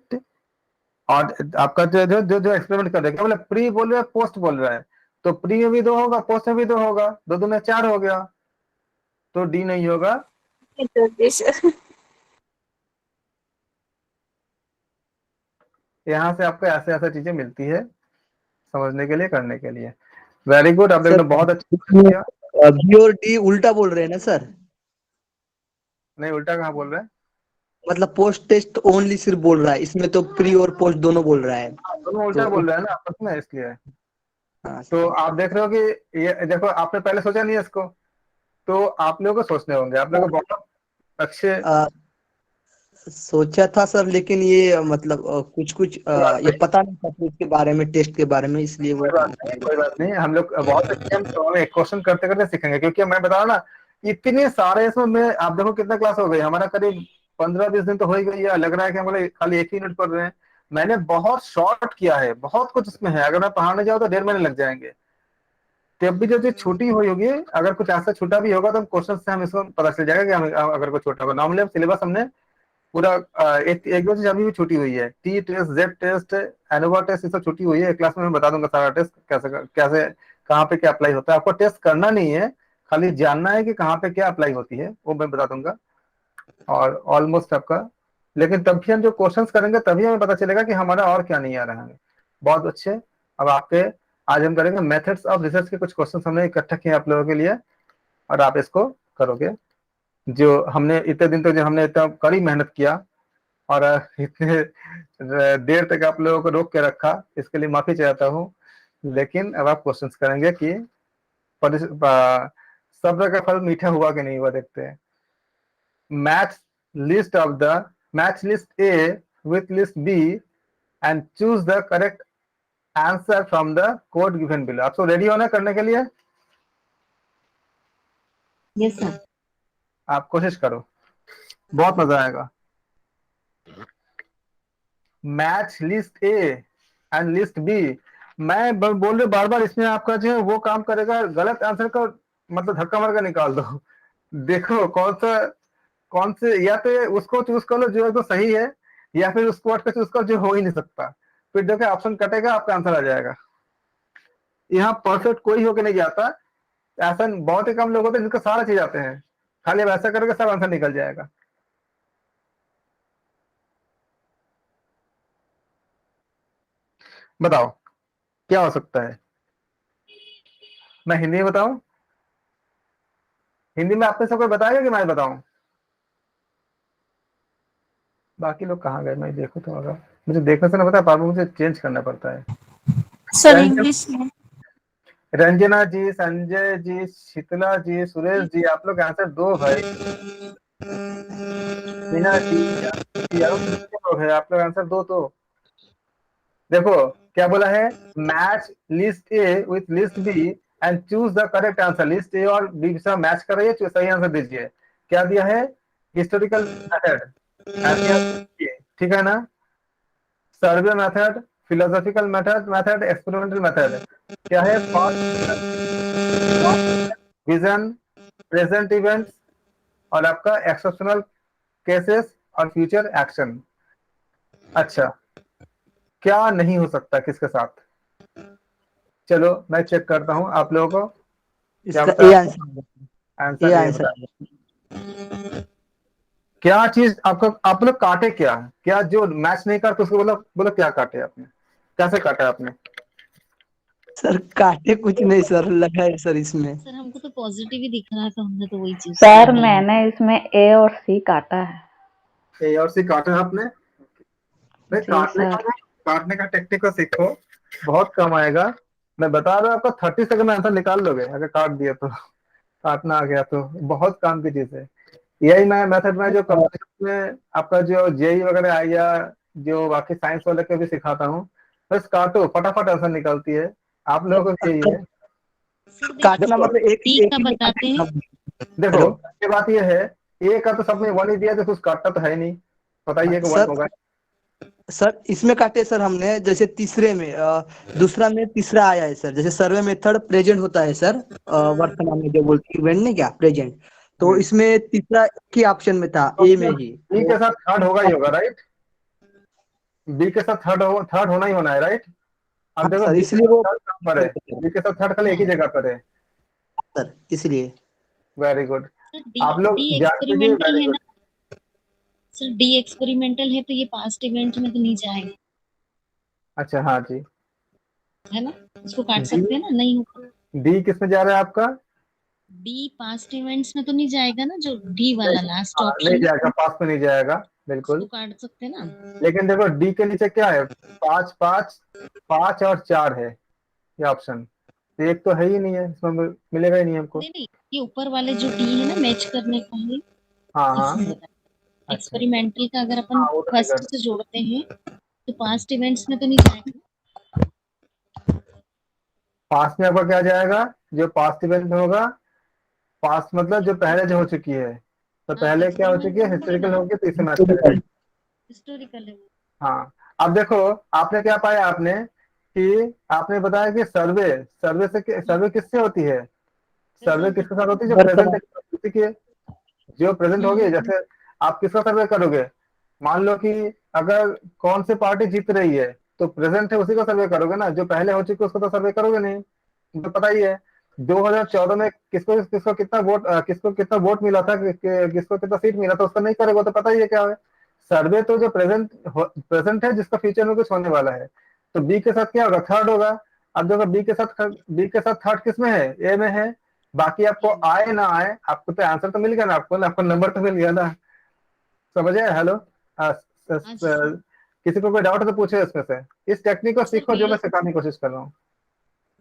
और आपका जो जो जो, जो एक्सपेरिमेंट कर रहे हैं, क्या बोले प्री बोल रहा है पोस्ट बोल रहा है, तो प्री में भी 2 होगा, पोस्ट में भी 2 होगा, 2 दूने 4 हो गया, तो डी नहीं होगा। तो this यहाँ से आपको ऐसे ऐसे चीजें मिलती है समझने के लिए, करने के लिए। वेरी गुड, आप लोगों सर ने बहुत अच्छा किया। बी और डी उल्टा बोल रहे हैं ना सर? नहीं, उल्टा कहाँ बोल रहे हैं? मतलब पोस्ट टेस्ट ओनली सिर्फ बोल रहा है, इसमें तो प्री और पोस्ट दोनों बोल रहा है। दोनों उल्टा तो बोल रहे हैं ना आपस में, इसलिए। हाँ तो आप देख रहे हो कि ये देखो, आपने पहले सोचा नहीं है इसको, तो आप लोगों को सोचने होंगे, आप लोगों को बहुत अच्छे। अ, सोचा था सर, लेकिन ये मतलब कुछ कुछ ये पता नहीं था फिर इसके बारे में, टेस्ट के बारे में, इसलिए वो कोई बात नहीं, हम लोग बहुत अच्छे, हम एक क्वेश्चन करते करते सीखेंगे, क्योंकि मैं बता रहा ना, इतने सारे इसमें मैं, आप देखो कितना क्लास हो गई हमारा, करीब 15-20 दिन तो हो ही गई है, लग रहा है कि हम लोग खाली 1 ही मिनट पढ़ रहे हैं। मैंने बहुत शॉर्ट किया है, बहुत कुछ इसमें है, अगर मैं पढ़ाने जाऊँ तो 1.5 महीने लग जाएंगे। तब भी जो चीज छूटी हुई होगी, अगर कुछ ऐसा छूटा भी होगा तो हम क्वेश्चन से हम इसको पता चल जाएगा कि हम अगर कुछ छोटा होगा। नॉर्मली हम सिलेबस हमने पूरा एक दो चीज अभी भी छूटी हुई है, T test, Z test, ANOVA test, ये सब छूटी हुई है। क्लास में मैं बता दूंगा सारा टेस्ट कैसे कैसे कहाँ पे क्या अप्लाई होता है। आपको टेस्ट करना नहीं है, खाली जानना है कि कहाँ पे क्या अप्लाई होती है, वो मैं बता दूंगा। और ऑलमोस्ट आपका, लेकिन तब भी हम जो क्वेश्चंस करेंगे तभी हमें पता चलेगा कि हमारा और क्या नहीं आ रहा है। बहुत अच्छे। अब आपके आज हम करेंगे मेथड्स ऑफ रिसर्च के कुछ क्वेश्चन हमने इकट्ठा किए आप लोगों के लिए, और आप इसको करोगे। जो हमने इतने दिन तक जो हमने इतना कड़ी मेहनत किया और इतने देर तक आप लोगों को रोक के रखा, इसके लिए माफी चाहता हूँ। लेकिन अब आप क्वेश्चंस करेंगे कि सब्र का फल मीठा हुआ कि नहीं हुआ, देखते हैं। Match list A with list B and choose the correct answer from the code given below। आप सब रेडी हो ना करने के लिए? Yes sir. आप कोशिश करो, बहुत मजा आएगा। Match list A and list B। मैं बोल रहा बार बार, इसमें आपका जो है वो काम करेगा, गलत आंसर का मतलब धक्का मार कर निकाल दो। देखो कौन से, या तो उसको चूज कर लो जो सही है, या फिर उसको हट कर चूज कर जो हो ही नहीं सकता। फिर देखो ऑप्शन कटेगा, आपका आंसर आ जाएगा। यहाँ परफेक्ट कोई होके नहीं जाता, ऐसा बहुत ही कम लोग होते हैं जिनका सारा चीज आते हैं। खाली अब ऐसा करोगे सब आंसर निकल जाएगा। बताओ क्या हो सकता है? मैं हिंदी में बताऊं? हिंदी में आपने सबको बताया कि मैं बताऊं? बाकी लोग कहाँ गए, मैं देखो तो होगा, मुझे देखने से ना पता, बार बार मुझे चेंज करना पड़ता है। सर इंग्लिश में। रंजना जी, संजय जी, शीतला जी, सुरेश जी, आप लोग आंसर 2 भाई। मीना जी, लोग है, आप लोग आंसर 2 तो देखो क्या बोला है, match list A with list B and choose the correct answer. List A और बी से मैच कर रही है, सही आंसर दीजिए। क्या दिया है? हिस्टोरिकल मेथड, ठीक है ना? Survey method, philosophical method, experimental method. क्या है? विजन, प्रेजेंट इवेंट्स, और आपका एक्सेप्शनल केसेस और फ्यूचर एक्शन। अच्छा, क्या नहीं हो सकता किसके साथ? चलो मैं चेक करता हूं आप लोगों को। क्या इसका बताया? A answer, A answer. क्या चीज आपको, आप लोग काटे क्या जो मैच नहीं करते उसको बोलो क्या काटे आपने, कैसे काटा आपने? सर काटे कुछ नहीं सर, लगा है सर इसमें। सर हमको तो पॉजिटिव ही दिख रहा था, हमने तो वही चीज सर बताई। मैंने इसमें ए और सी काटा है। ए और सी काटा है आपने? भाई जी सर। काटने का टेक्निक को सीखो, बहुत कम आएगा। मैं बता रहा हूँ आपको 30 सेकंड में आंसर निकाल लोगे अगर काट दिया तो, काटना आ गया तो। बहुत काम की चीज है। यही मैं मेथड में जो कंपटीशन में आपका जो जेई वगैरह आई या जो बाकी साइंस वाले के भी सिखाता हूँ, बस काटो फटाफट आंसर निकलती है। आप लोगों को यही है। काटना मतलब एक टी का बताते हैं। देखो ये बात ये है, ए का तो सबने 1 ही दिया, तो कुछ काटता तो है नहीं, बताइए कि 1 होगा। सर इसमें काटे सर हमने, जैसे तीसरे में दूसरा में तीसरा आया है सर, जैसे सर्वे मेथड प्रेजेंट होता है सर, वर्तमान में जो बोलते इवेंट नहीं क्या प्रेजेंट, तो इसमें तीसरा की ऑप्शन में था ए में ही। ई के साथ थर्ड होगा ही होगा, राइट? बी के साथ थर्ड होना ही होना है, राइट? अब हाँ देखो सर, बी के इसलिए साथ वो थर्ड कहाँ पर है? बी के साथ थर्ड खाली एक ही हाँ जगह पर है। सर, इसलिए वेरी गुड। सर डी आप लोग डी जानते हैं, एक्सपेरिमेंटल वेरी है गुड। ना सर, डी एक्सपेरिमेंटल है तो ये पास्ट इवेंट में तो नहीं जाएगा, अच्छा, हाँ जी। है ना? इसको काट डी, सकते हैं ना, नहीं होगा। डी किस में जा रहा है आपका? डी पास्ट इवेंट्स में तो नहीं जाएगा ना, जो डी वाला नहीं, लास्ट हाँ, नहीं ऑप्शन है, जाएगा, पास में नहीं जाएगा, इसको बिल्कुल। काट सकते हैं ना। लेकिन देखो डी के नीचे क्या है? 5 5 5 और 4 है ये ऑप्शन। तो एक तो है ही नहीं है इसमें, मिलेगा ही नहीं हमको। नहीं नहीं, ये ऊपर वाले जो डी है ना, मैच करने का है, हाँ हाँ, इसमें बता। अच्छा। एक्सपेरिमेंटल का अगर अपन हाँ, वो तो नहीं फर्स्ट कर, से जोड़ते हैं तो पास्ट इवेंट्स में तो नहीं जाएगा। पास में आपका क्या जाएगा? जो पास्ट इवेंट में होगा, पास्ट मतलब जो पहले जो हो चुकी है, तो हाँ, पहले क्या हो चुकी है, एक्सपेरिमेंटल है हिस्टोरिकल ना, होगी तो इसे मैच करेगा। हिस्टोरिकल है वो। हाँ। अब देखो, आपने क्या पाया, आपने कि आपने बताया कि सर्वे, सर्वे किससे होती है? सर्वे रिजल्ट किसके साथ होती है? जो वर्तमान। प्रेजेंट की, जो प्रेजेंट होगी। हम्म जैसे आप किसका सर्वे करोगे? मान लो कि अगर कौन सी पार्टी जीत रही है, तो प्रेजेंट है उसी का सर्वे करोगे ना, जो पहले हो चुकी है उसको तो सर्वे करोगे नहीं। तो पता ही है 2014 में किसको किसको कितना वोट किसको कितना वोट मिला था, किसको कितना सीट मिला था, उसका नहीं करेगा तो पता ही है क्या है। सर्वे तो जो प्रेजेंट है, जिसका फ्यूचर में कुछ होने वाला है। तो बी के साथ क्या होगा? थर्ड होगा। अब देखो बी के साथ थर्ड किस में है? ए में है। बाकी आपको हम्म। आए ना आए, आपको तो आंसर तो मिल गया ना, आपको नंबर तो मिल गया ना। समझ आए? हेलो। हाँ जी सर। किसी को कोई डाउट है तो पूछे इसमें से। इस टेक्निक को सर सीखो जो मैं सिखाने की कोशिश कर रहा हूँ।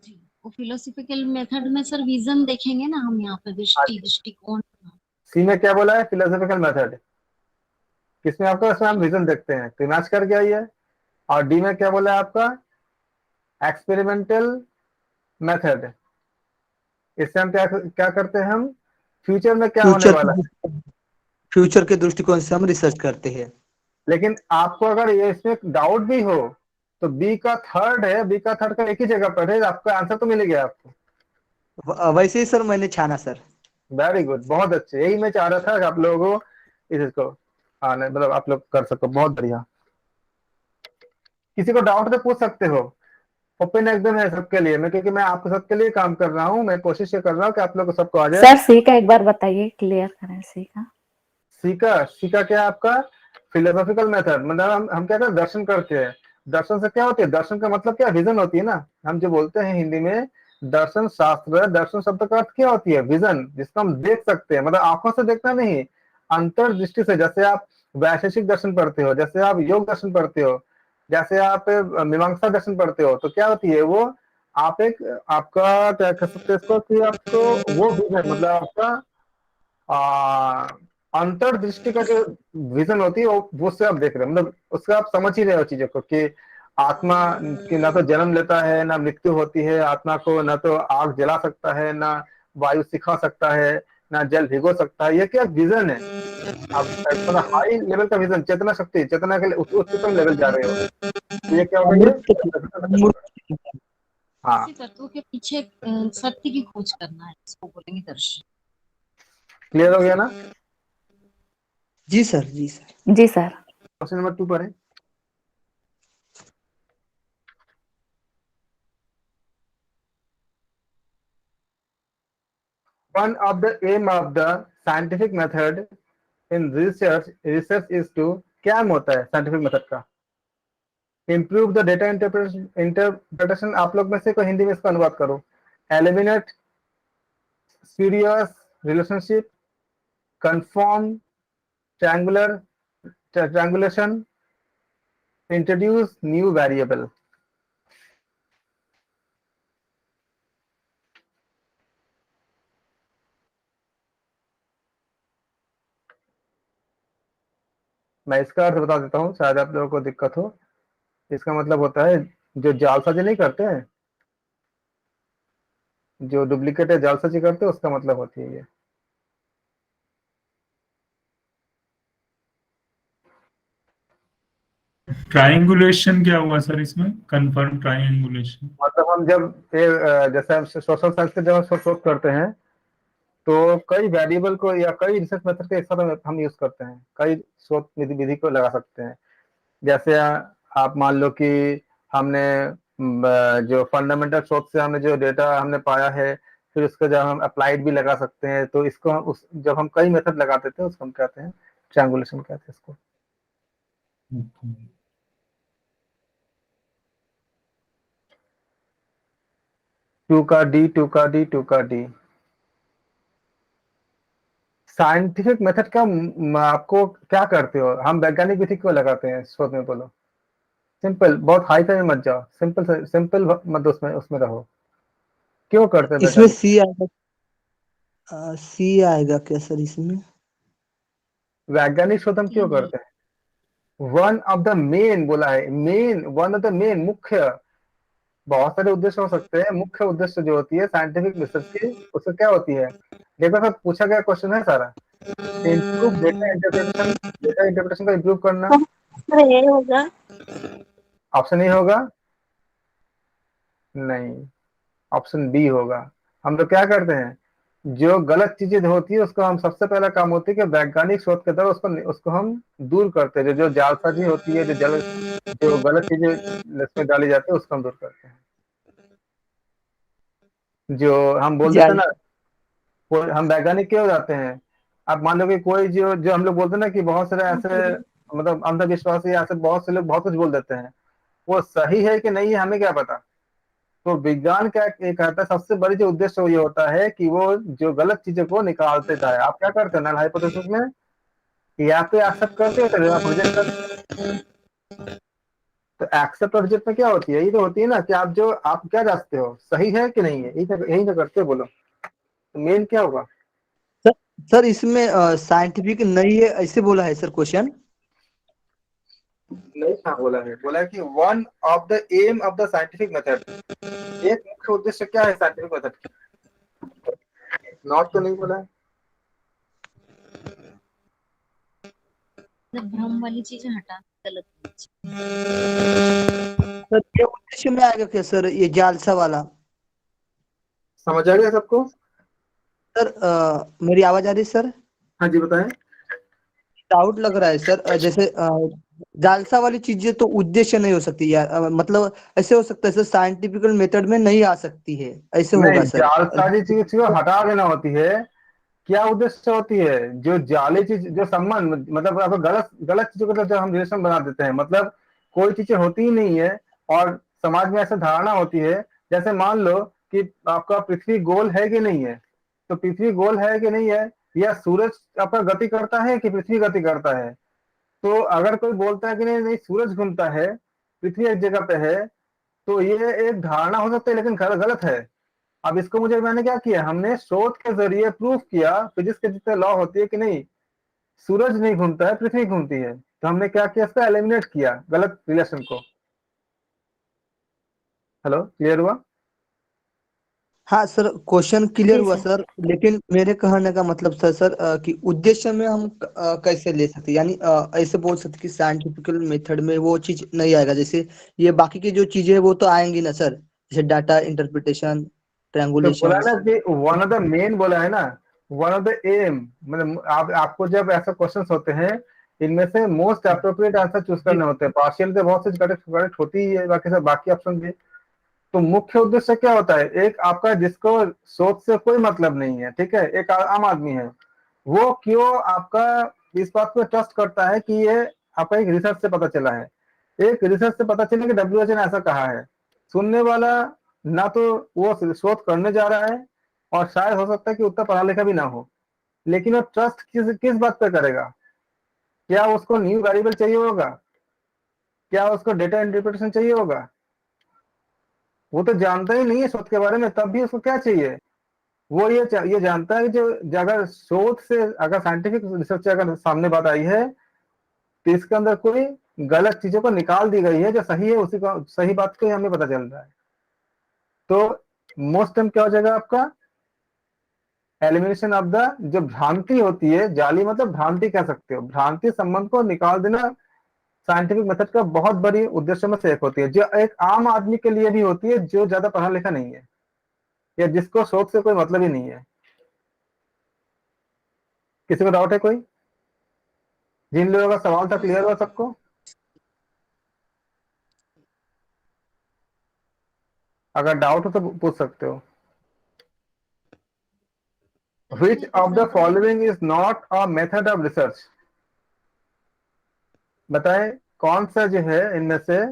जी, वो फिलोसफिकल मेथड में सर विजन देखेंगे ना हम, यहाँ पे दृष्टिकोण। सी में क्या बोला है? Philosophical method. किसमें आपका? इसमें हम विजन देखते हैं, तो मैच कर गया ये। और डी में क्या बोला है आपका? Experimental method. इससे हम क्या क्या करते हैं? हम फ्यूचर में क्या होने फ्यूचर वाला है। फ्यूचर के दृष्टिकोण से हम रिसर्च करते हैं। लेकिन आपको अगर ये इसमें डाउट भी हो, तो बी का थर्ड है, बी का थर्ड का एक ही जगह पर है, आपका आंसर तो मिल गया आपको। वैसे ही सर मैंने छाना सर। वेरी गुड, बहुत अच्छे। यही मैं चाह रहा था कि आप लोगों को इसको आने, मतलब आप लोग कर सको, बहुत बढ़िया। किसी को डाउट तो पूछ सकते हो, ओपन एकदम है सबके लिए। मैं, क्योंकि मैं आपको सबके लिए काम कर रहा हूँ, मैं कोशिश ये कर रहा हूँ कि आप लोग को सबको आ जाए। सर सी का एक बार बताइए, क्लियर करें सी का। सीका क्या है आपका? Philosophical method. मतलब हम क्या करते हैं? दर्शन करते हैं। दर्शन से क्या होती है? दर्शन का मतलब क्या? विजन होती है ना। हम जो बोलते हैं हिंदी में दर्शन शास्त्र, दर्शन शब्द का अर्थ क्या होती है? विजन, जिसको हम देख सकते हैं, मतलब आंखों से देखना नहीं, अंतर्दृष्टि से। जैसे आप वैशेषिक दर्शन पढ़ते हो, जैसे आप योग दर्शन पढ़ते हो, जैसे आप मीमांसा दर्शन पढ़ते हो, तो क्या होती है वो? आप एक, आपका क्या कह सकते हैं इसको, कि आपको वो विजन, मतलब आपका अंतर्दृष्टि का जो विजन होती है, वो उससे आप देख रहे हैं, मतलब उससे आप समझ ही रहे हो चीजों को, कि आत्मा की ना तो जन्म लेता है ना मृत्यु होती है, आत्मा को ना तो आग जला सकता है, ना वायु सिखा सकता है, ना जल भिगो सकता है। ये क्या विजन है? आप थोड़ा हाई लेवल का विजन, चेतना शक्ति, चेतना के उच्चतम लेवल जा रहे हो। तो ये क्या होगा? ये अमूर्त। हाँ, किसी तत्व के पीछे सत्य की खोज करना है, इसको बोलेंगे दर्शन। क्लियर हो गया ना? जी सर, जी सर। जी सर। क्वेश्चन नंबर 2 पर है। One of the aim of the scientific method in research is to, क्या aim होता है scientific method का? Improve the data interpretation। आप लोग में से कोई हिंदी में इसका अनुवाद करो। Eliminate spurious relationship, confirm triangulation, introduce new variable। मैं इसका अर्थ बता देता हूँ, शायद आप लोगों को दिक्कत हो। इसका मतलब होता है, जो जालसाजी नहीं करते हैं, जो डुप्लीकेट है जालसाजी करते हैं, उसका मतलब होती है ये। ट्राइंगुलेशन क्या हुआ सर इसमें? Confirm triangulation. मतलब हम जब जैसे हम सोशल साइंस के जब हम शोध करते हैं, तो कई वेरिएबल को या कई रिसर्च मेथड के एक साथ हम यूज करते हैं, कई शोध विधि को लगा सकते हैं। जैसे आप मान लो कि हमने जो फंडामेंटल सोर्स से हमने जो डेटा हमने पाया है, फिर उसको जब हम अप्लाइड भी लगा सकते हैं, तो इसको हम उस जब हम कई मेथड लगाते थे उसको हम कहते हैं ट्रायंगुलेशन कहते हैं इसको। टू का डी, टू का डी, टू का डी। साइंटिफिक मेथड का आपको क्या करते हो? हम वैज्ञानिक विधि क्यों लगाते हैं शोध में, बोलो? सिंपल, बहुत हाई फाई में मत जाओ, सिंपल सिंपल मत उसमें उसमें रहो। क्यों करते हैं इसमें वैज्ञानिक? सी आएगा, सी आएगा क्या सर इसमें? वैज्ञानिक शोध हम क्यों करते हैं? वन ऑफ द मेन बोला है, main, one of the main, मुख्य। बहुत सारे उद्देश्य हो सकते हैं, मुख्य उद्देश्य जो होती है साइंटिफिक रिसर्च की, उससे क्या होती है? देखो सर, पूछा गया क्वेश्चन है सारा, इम्प्रूव डेटा इंटरप्रिटेशन का इम्प्रूव करना। तो ये होगा। ऑप्शन ए होगा? नहीं, ऑप्शन बी होगा। हम लोग क्या करते हैं, जो गलत चीजें होती है उसको हम, सबसे पहला काम होती है कि वैज्ञानिक शोध के द्वारा उसको उसको हम दूर करते हैं। जो जालसाजी होती है, जो गलत चीजें इसमें डाली जाती है, उसको हम दूर करते हैं। जो हम बोल देते हैं जाल ना, हम वैज्ञानिक क्यों हो जाते हैं? आप मान लो कि कोई जो जो हम लोग बोलते हैं ना कि बहुत सारे ऐसे, मतलब अंधविश्वासी, ऐसे बहुत से लोग बहुत कुछ बोल देते हैं, वो सही है कि नहीं है हमें क्या पता। तो विज्ञान क्या ये कहता है, सबसे बड़ी जो उद्देश्य वो ये होता है कि वो जो गलत चीजों को निकालते जाए। आप क्या करते हैं नल हाइपोथेसिस में, या तो एक्सेप्ट करते हो तो आप रिजेक्ट करते हो। तो एक्सेप्ट और रिजेक्ट में क्या होती है? ये तो होती है ना कि आप क्या जांचते हो, सही है कि नहीं है, यही तो करते हो, बोलो। तो मेन क्या होगा? सर, सर इसमें साइंटिफिक नहीं है ऐसे बोला है सर क्वेश्चन? नहीं, क्या बोला है? बोला है कि one of the aim of the scientific method, एक मुख्य उद्देश्य क्या है साइंटिफिक मेथड की? नॉट तो नहीं बोला है। मतलब भ्रम वाली चीजें हटा गलत वाली चीजें। सर ये उद्देश्य में आएगा क्या सर, ये जालसा वाला? समझ आ गया सबको? सर मेरी आवाज आ रही है सर? हाँ जी, बताएं। डाउट लग रहा है सर, जैसे जालसा वाली चीजें तो उद्देश्य नहीं हो सकती यार, मतलब ऐसे हो सकता है सर, साइंटिफिकल मेथड में नहीं आ सकती है, ऐसे नहीं, होगा सर? जालसाजी चीज को हटा देना होती है। क्या उद्देश्य होती है? जो जाली चीज, जो संबंध, मतलब आपको गलत गलत चीजों के साथ जो हम रिलेशन बना देते हैं, मतलब कोई चीजें होती ही नहीं है और समाज में ऐसा धारणा होती है। जैसे मान लो कि आपका पृथ्वी गोल है कि नहीं है, तो पृथ्वी गोल है कि नहीं है, या सूरज आपका गति करता है कि पृथ्वी गति करता है। तो अगर कोई बोलता है कि नहीं नहीं, सूरज घूमता है, पृथ्वी एक जगह पे है, तो ये एक धारणा हो सकती है, लेकिन गलत है। अब इसको मुझे, मैंने क्या किया, हमने शोध के जरिए प्रूफ किया, फिजिक्स के जितने लॉ होती है कि नहीं, सूरज नहीं घूमता है, पृथ्वी घूमती है। तो हमने क्या किया, इसका एलिमिनेट किया गलत रिलेशन को। हेलो, क्लियर हुआ? हाँ सर, क्वेश्चन क्लियर जी हुआ सर। सर, लेकिन मेरे कहने का मतलब सर कि उद्देश्य में हम कैसे ले सकते हैं? यानी ऐसे बोल सकते कि साइंटिफिकल मेथड में वो चीज नहीं आएगा, जैसे ये बाकी की जो चीजें हैं वो तो आएंगी ना सर, जैसे डाटा इंटरप्रिटेशन, तो बोला ट्रायंगुलेशंस। ना कि वन ऑफ द मेन बोला है ना, वन ऑफ द एम, मतलब आपको जब ऐसे क्वेश्चंस होते हैं, इनमें से मोस्ट अप्रोप्रिएट आंसर चूज जी करने होते हैं। पार्शियल से बहुत सी करेक्ट करेक्ट होती ही है, बाकी सब बाकी ऑप्शन भी। तो मुख्य उद्देश्य क्या होता है? एक आपका जिसको शोध से कोई मतलब नहीं है, ठीक है, एक आम आदमी है, वो क्यों आपका इस बात पे ट्रस्ट करता है कि ये आपका एक रिसर्च से पता चला है। एक रिसर्च से पता चला कि WHO ने ऐसा कहा है। सुनने वाला ना तो वो शोध करने जा रहा है, और शायद हो सकता है कि उतना पढ़ा लिखा भी ना हो, लेकिन वो ट्रस्ट किस किस बात पे करेगा? क्या उसको न्यू वेरिएबल चाहिए होगा? क्या उसको डेटा इंटरप्रिटेशन चाहिए होगा? वो तो जानता ही नहीं है शोध के बारे में, तब भी उसको क्या चाहिए? वो ये जानता है कि जो अगर शोध से, अगर साइंटिफिक रिसर्च से अगर सामने बात आई है, तो इसके अंदर कोई गलत चीजों को निकाल दी गई है, जो सही है उसी का, सही बात को ही हमें पता चल रहा है। तो मोस्ट टाइम क्या हो जाएगा आपका, एलिमिनेशन ऑफ द, जो भ्रांति होती है, जाली मतलब भ्रांति कह सकते हो, भ्रांति संबंध को निकाल देना साइंटिफिक मेथड का बहुत बड़ी उद्देश्य में से एक होती है, जो एक आम आदमी के लिए भी होती है, जो ज्यादा पढ़ा लिखा नहीं है, या जिसको शोध से कोई मतलब ही नहीं है। किसी को डाउट है कोई? जिन लोगों का सवाल था, क्लियर हुआ सबको? अगर डाउट हो तो पूछ सकते हो। सर विच इसमें ऑफ द कितना following is not a method of research? बताएं कौन सा जो है इनमें से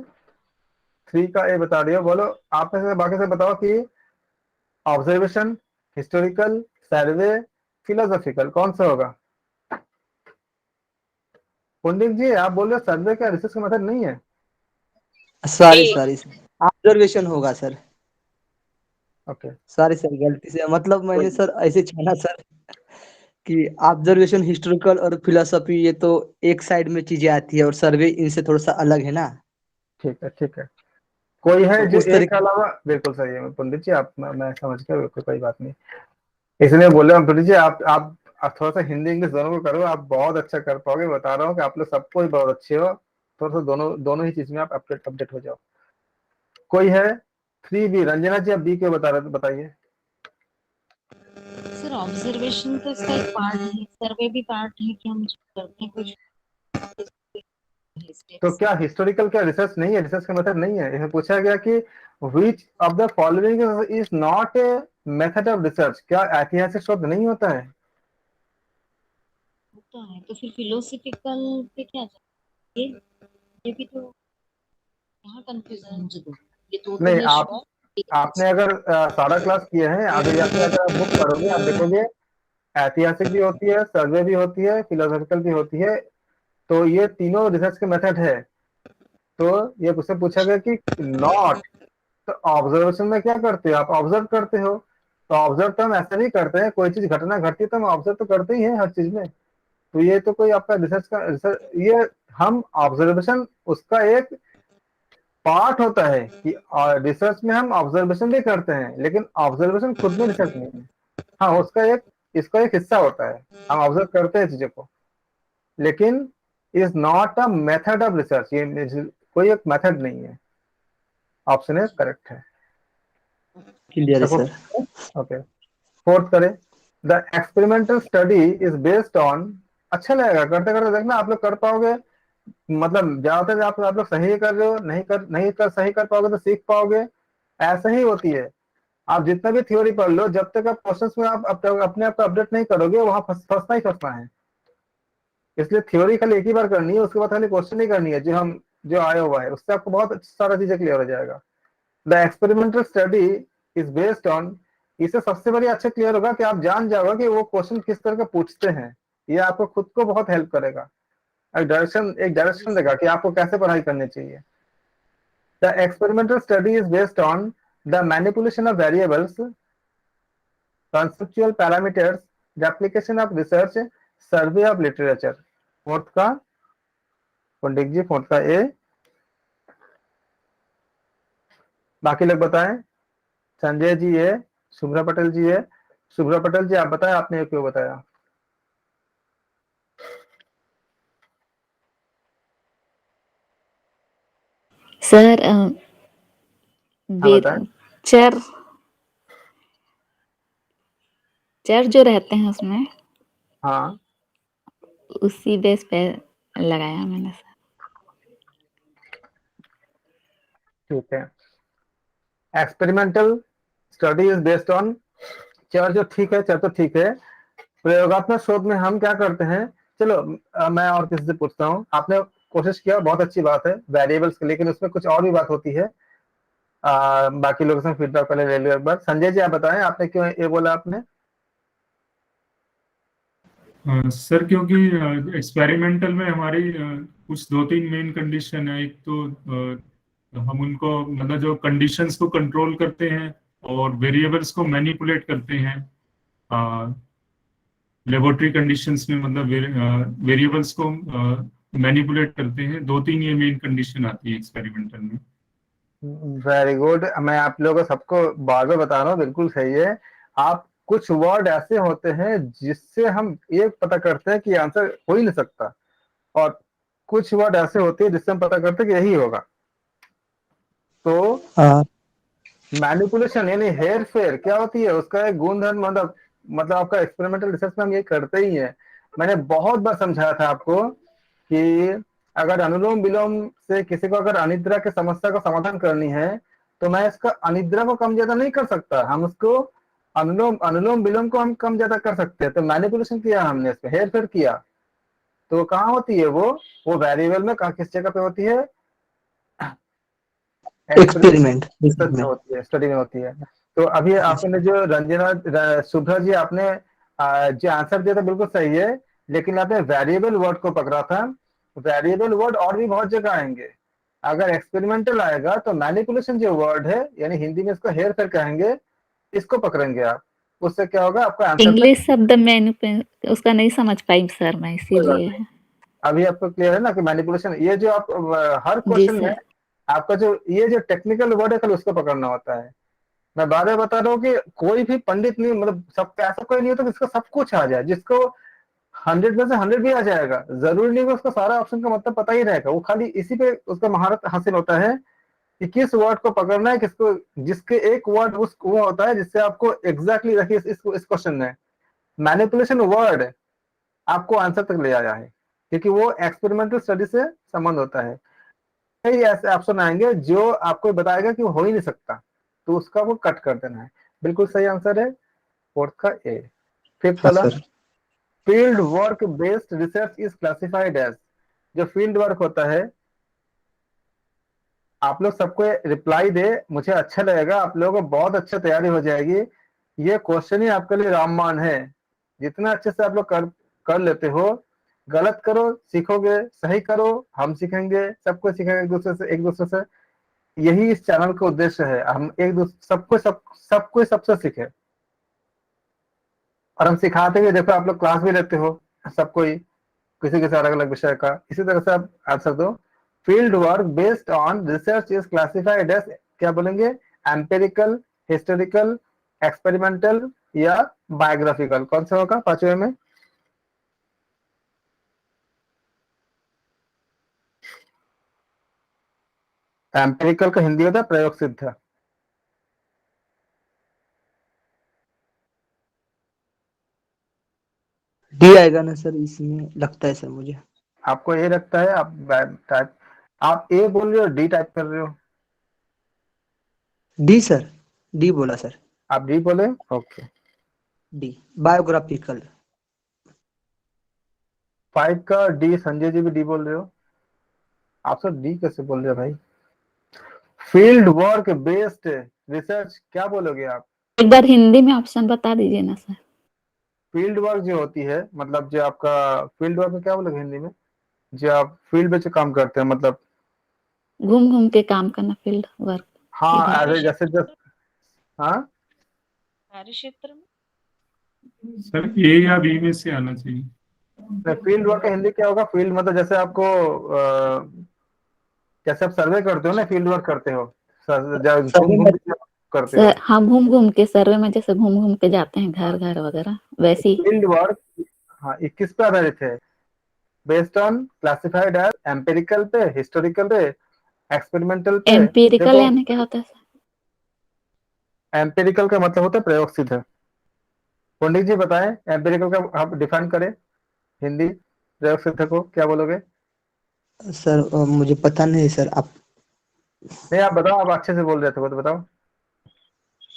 3 का ए बता रही हो, बोलो। आप में से बाकी से बताओ कि ऑब्जर्वेशन, हिस्टोरिकल, सर्वे, फिलोसॉफिकल, कौन सा होगा? पंडित जी आप बोल रहे हो सर्वे का रिसर्च का मेथड नहीं है? सॉरी सॉरी ऑब्जर्वेशन होगा सर। ओके सॉरी सर, गलती से, मतलब मैंने सर ऐसे छाना सर कि ऑब्जर्वेशन, हिस्टोरिकल और फिलोसफी ये तो एक साइड में चीजें आती है और सर्वे इनसे थोड़ा सा अलग है ना, ठीक है ठीक है। कोई है तो जो उस एक के तरीके। अलावा? बिल्कुल सही है पंडित जी, आप मैं समझ गया, बिल्कुल कोई बात नहीं। इसलिए बोल रहा हूँ पंडित जी, आप थोड़ा सा हिंदी इंग्लिश दोनों को करो, आप बहुत अच्छा कर पाओगे, बता रहा हूँ कि आप लोग सबको ही बहुत अच्छे हो। थोड़ा सा दोनों दोनों ही चीज में आप अपडेट हो जाओ। कोई है 3B? रंजना जी आप बी क्यों बता रहे थे, बताइए। सर ऑब्जर्वेशन तो इसका एक पार्ट है, सर्वे भी पार्ट है कि हम जो करते हैं कुछ तो steps। क्या हिस्टोरिकल क्या रिसर्च नहीं है? रिसर्च का मेथड नहीं है? इसमें पूछा गया कि विच of the following is not a method of research? क्या ऐतिहासिक शोध नहीं होता है? होता है तो फिर फिलोसफिकल पे क्या जाए? ये भी तो यहाँ कंफ्यूजन मुझे दो, ये दो तो नहीं, है श्योर। आपने अगर सारा क्लास किया है, आगे जाके अगर आप बुक पढ़ोगे आप देखोगे ऐतिहासिक भी होती है, सर्वे भी होती है, फिलोसॉफिकल भी होती है। तो ये तीनों रिसर्च के मेथड है। तो ये उससे पूछा गया कि नॉट, तो ऑब्जर्वेशन में क्या करते हो? आप ऑब्जर्व करते हो। तो ऑब्जर्व तो हम ऐसे ही करते हैं, कोई चीज घटना घटती है तो हम ऑब्जर्व तो करते ही हैं हर चीज में। तो ये तो कोई आपका रिसर्च का रिसर्च, ये हम ऑब्जर्वेशन उसका एक पार्ट होता है कि रिसर्च में हम ऑब्जर्वेशन भी करते हैं, लेकिन ऑब्जर्वेशन खुद में रिसर्च नहीं है। हाँ, इसका एक हिस्सा होता है, हम ऑब्जर्व करते हैं चीजों को, लेकिन is not a method of research. ये कोई एक मेथड नहीं है। ऑप्शन ए करेक्ट है। क्लियर है सपोज, सर। ओके, फोर्थ करें। The experimental study is based on. अच्छा लगेगा करते करते, देखना आप लोग कर पाओगे। मतलब ज्यादातर आप लोग सही कर रहे हो, नहीं कर सही कर पाओगे तो सीख पाओगे। ऐसा ही होती है। आप जितना भी थ्योरी पढ़ लो, जब तक आप प्रोसेस में आप अपने आप को अपडेट नहीं करोगे, वहां फंसना ही फंसना है। इसलिए थ्योरी खाली एक ही बार करनी है, उसके बाद खाली क्वेश्चन ही करनी है जो आया हुआ है, उससे आपको बहुत सारा चीजें क्लियर हो जाएगा। The experimental study is based on. इससे सबसे बड़ी अच्छा क्लियर होगा कि आप जान जाओगे कि वो क्वेश्चन किस तरह का पूछते हैं। ये आपको खुद को बहुत हेल्प करेगा, एक डायरेक्शन देगा कि आपको कैसे पढ़ाई करनी चाहिए। The experimental study is based on the manipulation of variables, conceptual parameters, the application of research, survey of literature। Fourth का पंडित जी, फोर्थ का ए। बाकी लोग बताएं। संजय जी है, शुभ्रा पटेल जी है। शुभ्रा पटेल जी आप बताएं, आपने ये क्यों बताया? सर हाँ बताएं। चर चर जो रहते हैं उसमें, हाँ उसी बेस पे लगाया मैंने सर। ठीक है। Experimental study is based on चर, जो ठीक है, चर तो ठीक है। प्रयोगात्मक शोध में हम क्या करते हैं? चलो मैं और किसी से पूछता हूँ। आपने कोशिश किया, बहुत अच्छी बात है वेरिएबल्स की, लेकिन उसमें कुछ और भी बात होती है। बाकी लोगों से फीडबैक पहले ले लो एक बार। संजय जी आप बताएं, आपने क्यों ये बोला आपने? सर क्योंकि एक्सपेरिमेंटल में हमारी कुछ 2-3 मेन कंडीशन है। एक तो हम उनको मतलब जो कंडीशंस को कंट्रोल करते हैं और वेरिएबल्स को मैनिपुलेट करते हैं लेबोरेटरी कंडीशंस में, मतलब वेरिएबल्स को मैनिपुलेट करते हैं। 2-3 ये मेन कंडीशन आती है एक्सपेरिमेंटल में। Very good. मैं आप लोगों को सबको बार बार बता रहा हूँ, बिल्कुल सही है। आप कुछ वर्ड ऐसे होते हैं जिससे हम ये पता करते हैं कि आंसर हो ही नहीं सकता, और कुछ वर्ड ऐसे होते हैं जिससे हम पता करते हैं कि यही होगा। तो हाँ मैनिपुलेशन यानी हेर फेर क्या होती है, उसका एक गुणधर्म, मतलब आपका एक्सपेरिमेंटल रिसर्च में हम ये करते ही हैं। मैंने बहुत बार समझाया था आपको कि अगर अनुलोम विलोम से किसी को अगर अनिद्रा की समस्या का समाधान करनी है, तो मैं इसका अनिद्रा को कम ज्यादा नहीं कर सकता, हम उसको अनुलोम अनुलोम विलोम को हम कम ज्यादा कर सकते हैं। तो मैनिपुलेशन किया हमने, इसमें हेर फेर किया। तो कहाँ होती है वो वेरिएबल में, कहाँ किस जगह पे होती है? एक्सपेरिमेंट रिसर्च में होती है, स्टडी में होती है। तो अभी आपने जो शुभ्रा जी आपने जो आंसर दिया था बिल्कुल सही है, लेकिन आपने वेरिएबल वर्ड को पकड़ा था। वेरिएबल वर्ड और भी बहुत जगह आएंगे। अगर एक्सपेरिमेंटल आएगा तो मैनिपुलेशन जो वर्ड है, यानी हिंदी में इसको हेर फेर कहेंगे, इसको पकड़ेंगे आप। उससे क्या होगा, आपका आंसर इंग्लिश शब्द मैंने उसका नहीं समझ पाई सर मैं, इसीलिए। अभी आपको क्लियर है ना कि मैनिपुलेशन, ये जो आप हर जी क्वेश्चन में सर। आपका जो ये जो टेक्निकल वर्ड है कल उसको पकड़ना होता है। मैं बार बार बता रहा हूँ कि कोई भी पंडित नहीं, मतलब सब ऐसा कोई नहीं होता जिसको सब कुछ आ जाए। जिसको 100 में से 100 भी आ जाएगा, जरूरी नहीं कि उसको सारा ऑप्शन का मतलब पता ही रहेगा। वो खाली इसी पे उसका महारत हासिल होता है कि किस वर्ड को पकड़ना है, किसको, जिसके एक वर्ड उस वो होता है जिससे आपको एग्जैक्टली रखिए इस क्वेश्चन में मैनिपुलेशन वर्ड आपको आंसर तक ले आया है, क्योंकि वो एक्सपेरिमेंटल स्टडी से संबंध होता है। कई ऐसे ऑप्शन आएंगे जो आपको बताएगा कि वो हो ही नहीं सकता, तो उसका वो कट कर देना है। बिल्कुल सही आंसर है फोर्थ का ए। फिफ्थ वाला, field work based research is classified as. जो फील्ड वर्क होता है, आप लोग सबको रिप्लाई दे, मुझे अच्छा लगेगा, आप लोगों को बहुत अच्छा तैयारी हो जाएगी। ये क्वेश्चन ही आपके लिए रामबाण है। जितना अच्छे से आप लोग कर लेते हो, गलत करो सीखोगे, सही करो हम सीखेंगे, सबको सीखेंगे एक दूसरे से। यही इस चैनल का उद्देश्य है, हम एक दूसरे सबको सबसे सीखे। और हम सिखाते हुए देखो, आप लोग क्लास भी लेते हो सबको ही, किसी किसी अलग अलग विषय का। इसी तरह से आप आंसर दो। Field work based on research is classified as, क्या बोलेंगे? एम्पेरिकल, हिस्टोरिकल, एक्सपेरिमेंटल या बायोग्राफिकल? कौन सा होगा पांचवे में? एम्पेरिकल का हिंदी होता है प्रयोग सिद्ध। डी आएगा ना सर, इसमें लगता है सर मुझे। आपको ए लगता है? आप ए बोल रहे हो, डी टाइप कर रहे हो? डी सर, डी बोला सर। आप डी बोले, ओके। D biographical. 5 का डी, संजय जी भी डी बोल रहे हो। आप सब डी कैसे बोल रहे हो भाई? फील्ड वर्क बेस्ड रिसर्च क्या बोलोगे आप? एक बार हिंदी में ऑप्शन बता दीजिए ना सर। फील्ड वर्क जो होती है, मतलब जो आपका फील्ड वर्क में क्या बोलोगे हिंदी में? जो आप फील्ड में जो काम करते हैं, मतलब घूम घूम के काम करना, फील्ड वर्क। हाँ, जैसे हाँ कार्य क्षेत्र में सर ए या बी में से आना चाहिए। फील्ड वर्क का हिंदी क्या होगा? फील्ड मतलब जैसे आपको जैसे आप सर्वे करते हो ना, फील्ड वर्क करते हो, घूम घूम के करते हो। सर हाँ, घूम घूम के सर्वे में जैसे घूम घूम के जाते हैं घर घर वगैरह, वैसे ही। फील्ड वर्क, हाँ, 21 पे आधारित है। Based on classified as empirical पे, हिस्टोरिकल पे, एक्सपेरिमेंटल पे। एम्पिरिकल यानी क्या होता है सर? एम्पेरिकल का मतलब होता है प्रयोग सिद्ध। पंडित जी बताएं, एम्पेरिकल का आप डिफाइन करें हिंदी प्रयोग सिद्ध को, क्या बोलोगे? सर मुझे पता नहीं सर, आप नहीं आप बताओ, आप अच्छे से बोल रहे थे, तो बताओ।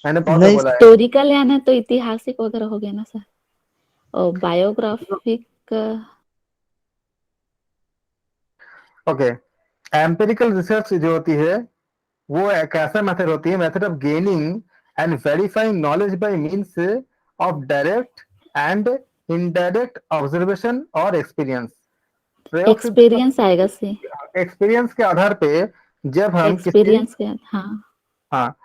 मैंने बहुत नहीं बोला है। हिस्टोरिकल यानी तो ऐतिहासिक वगैरह हो गया ना सर। और बायोग्राफिक ओके, एम्पेरिकल रिसर्च जो होती है वो एक ऐसा मेथड होती है, method of gaining and verifying knowledge by means of direct and indirect observation और एक्सपीरियंस। एक्सपीरियंस आएगा सी। एक्सपीरियंस के आधार पे जब हम किसी, एक्सपीरियंस के, हाँ। हाँ,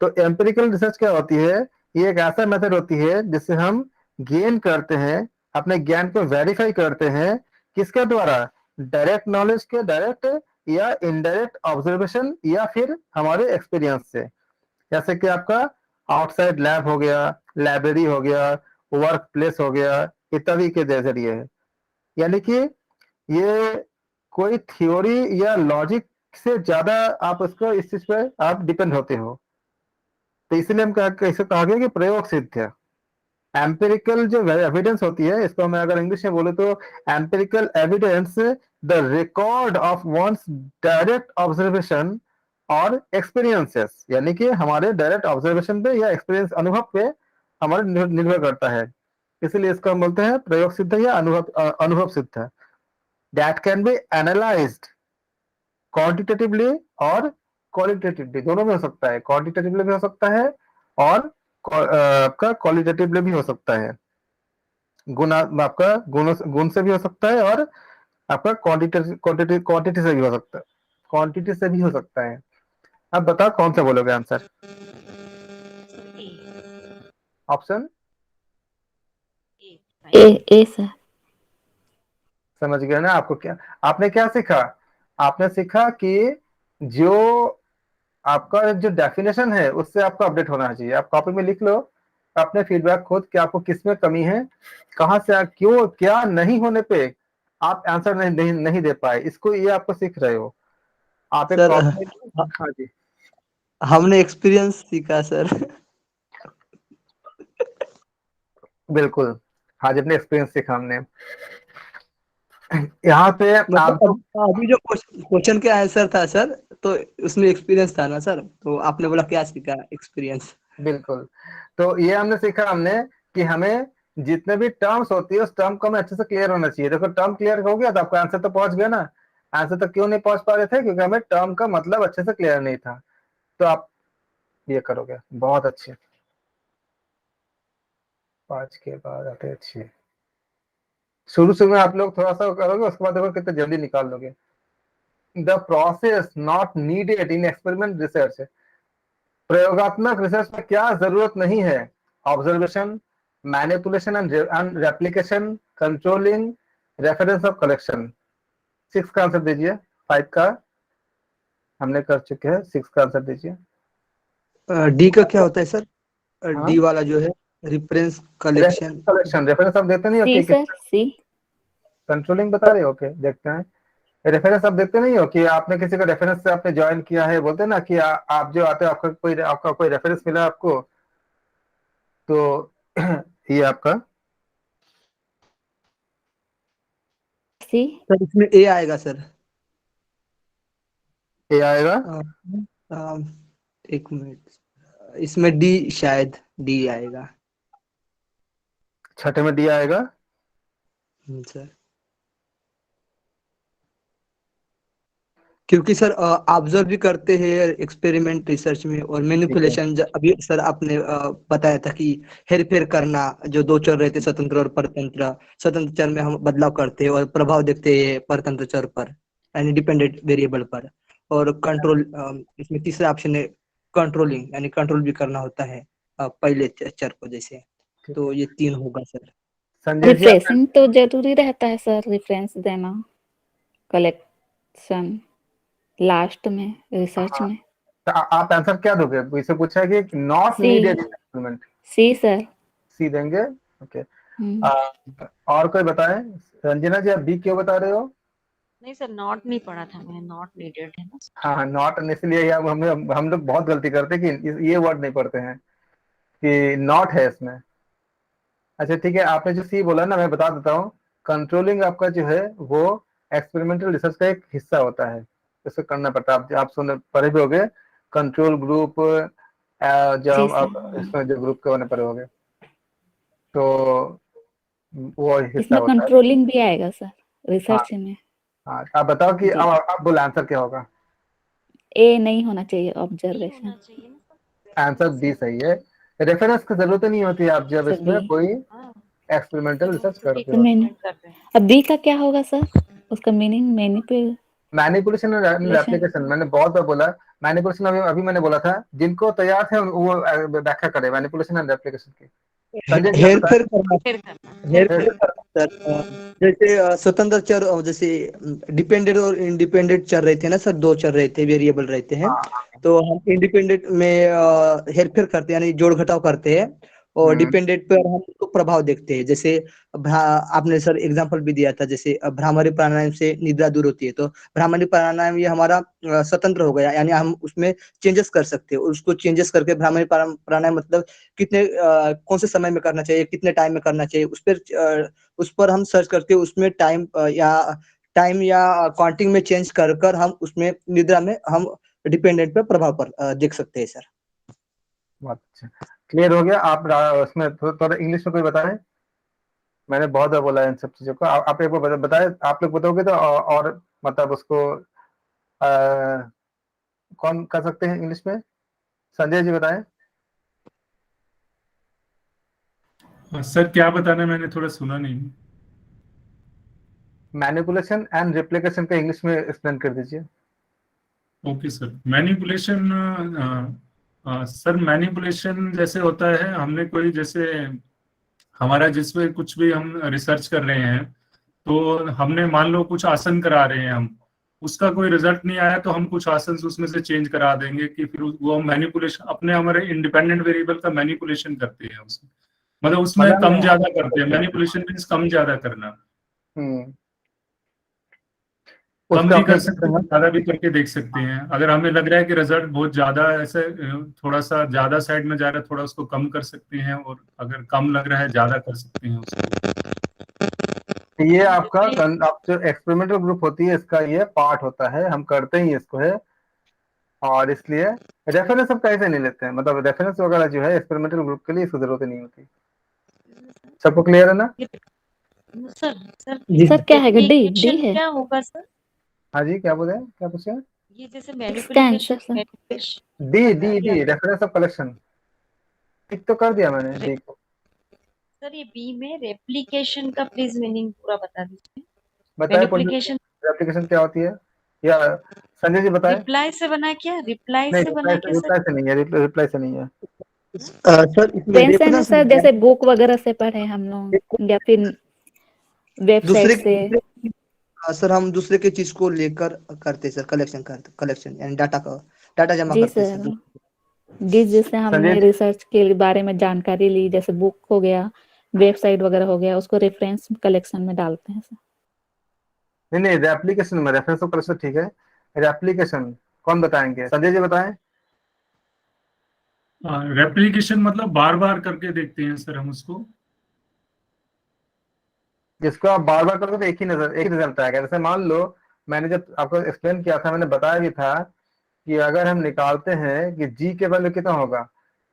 तो एम्पिरिकल रिसर्च क्या होती है? ये एक ऐसा मेथड होती है जिससे हम गेन करते हैं, अपने ज्ञान को वेरीफाई करते हैं। किसके द्वारा? डायरेक्ट नॉलेज के डायरेक्ट या इनडायरेक्ट ऑब्जर्वेशन या फिर हमारे एक्सपीरियंस से। जैसे कि आपका आउटसाइड लैब हो गया, लाइब्रेरी हो गया, वर्क प्लेस हो गया, इत्यादि के जरिए है। यानी कि ये कोई थ्योरी या लॉजिक से ज्यादा आप इसको, इस चीज पे आप डिपेंड होते हो। तो इसलिए हम कैसे कहा गया कि प्रयोग सिद्ध है। एम्पिरिकल जो एविडेंस होती है, इसको मैं अगर इंग्लिश में बोले तो empirical evidence the record of one's direct observation और एक्सपीरियंसेस, यानी कि हमारे डायरेक्ट ऑब्जर्वेशन पे या एक्सपीरियंस अनुभव पे हमारे निर्भर करता है, इसीलिए इसको हम बोलते हैं प्रयोग सिद्ध या अनुभव सिद्ध। That can be analysed quantitatively और क्वालिटेटिवली, दोनों में हो सकता है, क्वांटिटेटिवली भी हो सकता है और आपका क्वालिटेटिवली भी हो सकता है। आपका गुण से भी हो सकता है और आपका क्वांटिटी से भी हो सकता है, क्वांटिटी से भी हो सकता है। अब बताओ कौन सा बोलोगे आंसर? Option A sir. समझ गए ना? आपको क्या, आपने क्या सीखा? आपने सीखा कि जो आपका जो डेफिनेशन है उससे आपको अपडेट होना चाहिए। आप कॉपी में लिख लो अपने फीडबैक खुद कि आपको किस में कमी है, कहाँ से क्यों क्या नहीं होने पे आप आंसर नहीं दे पाए, इसको ये आपको सीख रहे हो आप एक सर कॉपी में। हाँ जी, हमने एक्सपीरियंस सीखा सर। बिल्कुल। हाँ जी, अपने एक्सपीरियंस सीखा हमने। यहाँ पे आप मतलब अभी जो क्वेश्चन के आंसर था सर, तो उसमें एक्सपीरियंस था ना सर, तो आपने बोला क्या सीखा एक्सपीरियंस। बिल्कुल, तो ये हमने सीखा हमने कि हमें जितने भी टर्म्स होती है उस टर्म को हमें अच्छे से क्लियर होना चाहिए। देखो टर्म क्लियर हो गया तो आपका आंसर तो पहुंच गया ना। आंसर तक क्यों नहीं पहुंच पा रहे थे? क्योंकि हमें टर्म का मतलब अच्छे से क्लियर नहीं था। तो आप ये करोगे, बहुत अच्छे। 5 के बाद आते अच्छे। शुरू में आप लोग थोड़ा सा करोगे, उसके बाद देखो कितने जल्दी निकाल लोगे। The process not needed in experiment research, प्रयोगात्मक रिसर्च में क्या जरूरत नहीं है? Observation, manipulation and replication, controlling, reference of collection. 6 का आंसर दीजिए, 5 का हमने कर चुके हैं, 6 का आंसर दीजिए। डी का क्या होता है सर? हाँ, डी वाला जो है रेफरेंस कलेक्शन। कलेक्शन, रेफरेंस आप देते नहीं हो सी कि सर, सी। कंट्रोलिंग बता रहे हो? ओके, देखते हैं। रेफरेंस आप देखते नहीं हो कि आपने किसी का रेफरेंस से आपने ज्वाइन किया है, बोलते हैं ना कि आप जो आते हो आपका कोई रेफरेंस मिला आपको, तो ये आपका सी। सर इसमें ए आएगा सर। ये आएगा। एक मिनट, इसमें डी, शायद डी आएगा। छठे में डी आएगा। सर क्योंकि सर ऑब्जर्व भी करते हैं एक्सपेरिमेंट रिसर्च में, और ठीक है, मैनिपुलेशन अभी सर आपने बताया था कि हेर फेर करना, जो दो चर रहते स्वतंत्र और परतंत्र, स्वतंत्र चर में हम बदलाव करते हैं और प्रभाव देखते हैं परतंत्र चर पर, यानी डिपेंडेंट वेरिएबल पर। और कंट्रोल, इसमें तीसरा ऑप्शन है कंट्रोलिंग, यानी कंट्रोल भी करना होता है पहले चर को जैसे। ठीक तो है। ये 3 होगा सर। संजय जी आपने रिफ्रेशिंग तो जरूरी रहता है सर, रेफरेंस देना, कलेक्शन लास्ट में, रिसर्च में। तो आप आंसर क्या दोगे? इसे पूछा है कि not C. Needed in experiment, C sir. C देंगे। Okay, hmm. और कोई बताएं? रंजना जी आप बी क्यों बता रहे हो? नहीं सर, नॉट नहीं पढ़ा था मैंने, नॉट नीडेड है ना। हाँ, नॉट, इसलिए हम लोग बहुत गलती करते हैं कि ये वर्ड नहीं पढ़ते हैं कि नॉट है इसमें। अच्छा ठीक है, आपने जो सी बोला ना, मैं बता देता हूँ। कंट्रोलिंग आपका जो है वो एक्सपेरिमेंटल रिसर्च का एक हिस्सा होता है, इसको करना पड़ता है। आप सुन पढ़े भी होगे कंट्रोल ग्रुप, जी जब सर। आप इसमें जो ग्रुप के बने पढ़े होगे, तो वो हिस्सा इसमें होता है। कंट्रोलिंग भी आएगा सर, हाँ रिसर्च में। हाँ, आप बताओ कि जी। अब आप बोलो आंसर क्या होगा? ए नहीं होना चाहिए, बी ऑब्जर्वेशन। होना चाहिए ना सर। आंसर बी सही है। रेफरेंस की जरूरत ही नहीं होती आप जब सर बी। इसमें कोई हाँ, एक्सपेरिमेंटल जब हम रिसर्च करते तो हो। मैंने, एक्सपेरिमेंट कर रहे हैं। अब बी का क्या होगा सर? उसका meaning manipulation. Manipulation and application, मैंने बहुत बार बोला। मैनिपुलेशन अभी अभी मैंने बोला था, जिनको तैयार थे वो व्याख्या करे मैनिपुलेशन एंड एप्लीकेशन की। संजय जी आप हेर फेर बताएं। करना, फिर करना, हेर हेर फेर फेर। करना सर। जैसे स्वतंत्र चर और जैसे डिपेंडेंट और इंडिपेंडेंट चर रहते हैं ना सर, 2 चर रहते हैं, वेरिएबल रहते हैं। तो हम इंडिपेंडेंट में हेर फेर करते हैं, यानी जोड़ घटाव करते हैं, और हम्म, डिपेंडेंट पर हम उसको प्रभाव देखते हैं। जैसे आपने सर एग्जांपल भी दिया था, जैसे भ्रामरी प्राणायाम से निद्रा दूर होती है, तो भ्रामरी प्राणायाम ये हमारा स्वतंत्र हो गया, यानी हम उसमें चेंजेस कर सकते हैं। उसको चेंजेस करके भ्रामरी प्राणायाम मतलब कितने कौन से समय में करना चाहिए, कितने टाइम में करना चाहिए, उस पर हम सर्च करके उसमें टाइम या काउंटिंग में चेंज कर कर हम उसमें निद्रा में हम डिपेंडेंट पे प्रभाव पर देख सकते हैं सर। बहुत अच्छा, क्लियर हो गया। आप उसमें थोड़ा इंग्लिश में कोई बताए, मैंने बहुत बार बोला है इन सब चीजों को। आप एक बार बताए, आप लोग बताओगे तो और मतलब उसको कौन कर सकते हैं इंग्लिश में? संजय जी बताएं। सर क्या बताना, मैंने थोड़ा सुना नहीं। मैनिपुलेशन एंड रिप्लिकेशन का इंग्लिश में एक्सप्लेन कर दीजिए। Okay sir, manipulation. Sir manipulation जैसे होता है, हमने कोई जैसे हमारा जिसमें कुछ भी हम रिसर्च कर रहे हैं, तो हमने मान लो कुछ आसन करा रहे हैं हम, उसका कोई रिजल्ट नहीं आया तो हम कुछ आसन उसमें से चेंज करा देंगे, कि फिर वो मैनिपुलेशन अपने हमारे इंडिपेंडेंट वेरिएबल का मैनिपुलेशन करते हैं उसमें, मतलब उसमें मतलब कम ज्यादा करते हैं। मैनिपुलेशन मीन्स कम ज्यादा करना, कम उसका भी अपने कर सकते हैं, ज्यादा भी करके देख सकते हैं। अगर हमें लग रहा है कि रिजल्ट बहुत ज्यादा ऐसे थोड़ा सा ज्यादा साइड में जा रहा है, थोड़ा उसको कम कर सकते हैं, और अगर कम लग रहा है ज्यादा कर सकते हैं उसको। ये आपका आप जो एक्सपेरिमेंटल ग्रुप होती है इसका ये पार्ट होता है, हम करते ही इसको है, और इसलिए रेफरेंस सब कैसे नहीं लेते हैं, मतलब रेफरेंस वगैरह जो है एक्सपेरिमेंटल ग्रुप के लिए इसकी जरूरत नहीं होती। सबको क्लियर है ना? सर सर सर क्या है, डी replication है क्या होगा सर? हाँ जी, क्या बोले, क्या पूछे? ये जैसे इसका answer sir. Manipulation D D D reference of collection, tick तो कर दिया मैंने डी को। सर, ये बी में रेप्लिकेशन का प्लीज मीनिंग पूरा बता दीजिए। बताए मैनिपुलेशन एप्लीकेशन क्या होती है, या संजय जी बताएं। रिप्लाई से बना है क्या? रिप्लाई नहीं, से बना है क्या रिप्लाई सर? से नहीं है, रिप्लाई से नहीं है। सर इसमें फ्रेंड्स है ना रेफरेंस सर, जैसे बुक वगैरह से पढ़े हम लोग, या फिर वेबसाइट दूसरे से। सर हम दूसरे की चीज को लेकर करते सर, कलेक्शन यानी डाटा जमा जी करते सर, सर। जिससे हमने संजय रिसर्च के बारे में जानकारी ली, जैसे बुक हो गया, वेबसाइट वगैरह हो गया, उसको रेफरेंस कलेक्शन में डालते हैं सर। नहीं, एप्लीकेशन में रेफरेंस ऑफ कलेक्शन ठीक है, एप्लीकेशन कौन बताएंगे? संजय जी बताएं। रेप्लिकेशन मतलब बार बार करके देखते हैं सर हम उसको। जिसको आप बार बार करोगे तो एक ही रिजल्ट आएगा। जैसे मान लो मैंने जब आपको एक्सप्लेन किया था, मैंने बताया भी था कि अगर हम निकालते हैं कि जी के वैल्यू कितना होगा,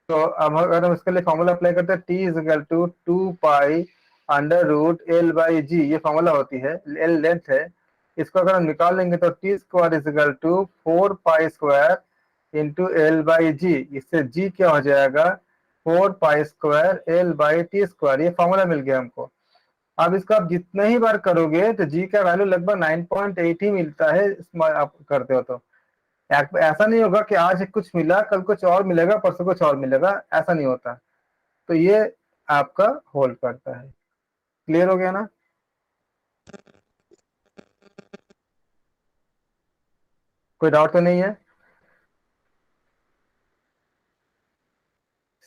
तो अब अगर हम इसके लिए फॉर्मूला अप्लाई करते हैं, T is equal to 2π√L/G, ये फॉर्मूला होती है, L लेंथ है। इसको अगर हम निकाल लेंगे तो T square is equal to 4π² into L/G। इससे जी क्या हो जाएगा, 4π² L/T²। ये फॉर्मूला मिल गया हमको। अब इसको आप जितने ही बार करोगे तो जी का वैल्यू लगभग 9.8 ही मिलता है, आप करते हो तो। ऐसा नहीं होगा कि आज कुछ मिला कल कुछ और मिलेगा परसों कुछ और मिलेगा, ऐसा नहीं होता। तो ये आपका होल्ड करता है। क्लियर हो गया ना? कोई डाउट तो नहीं है?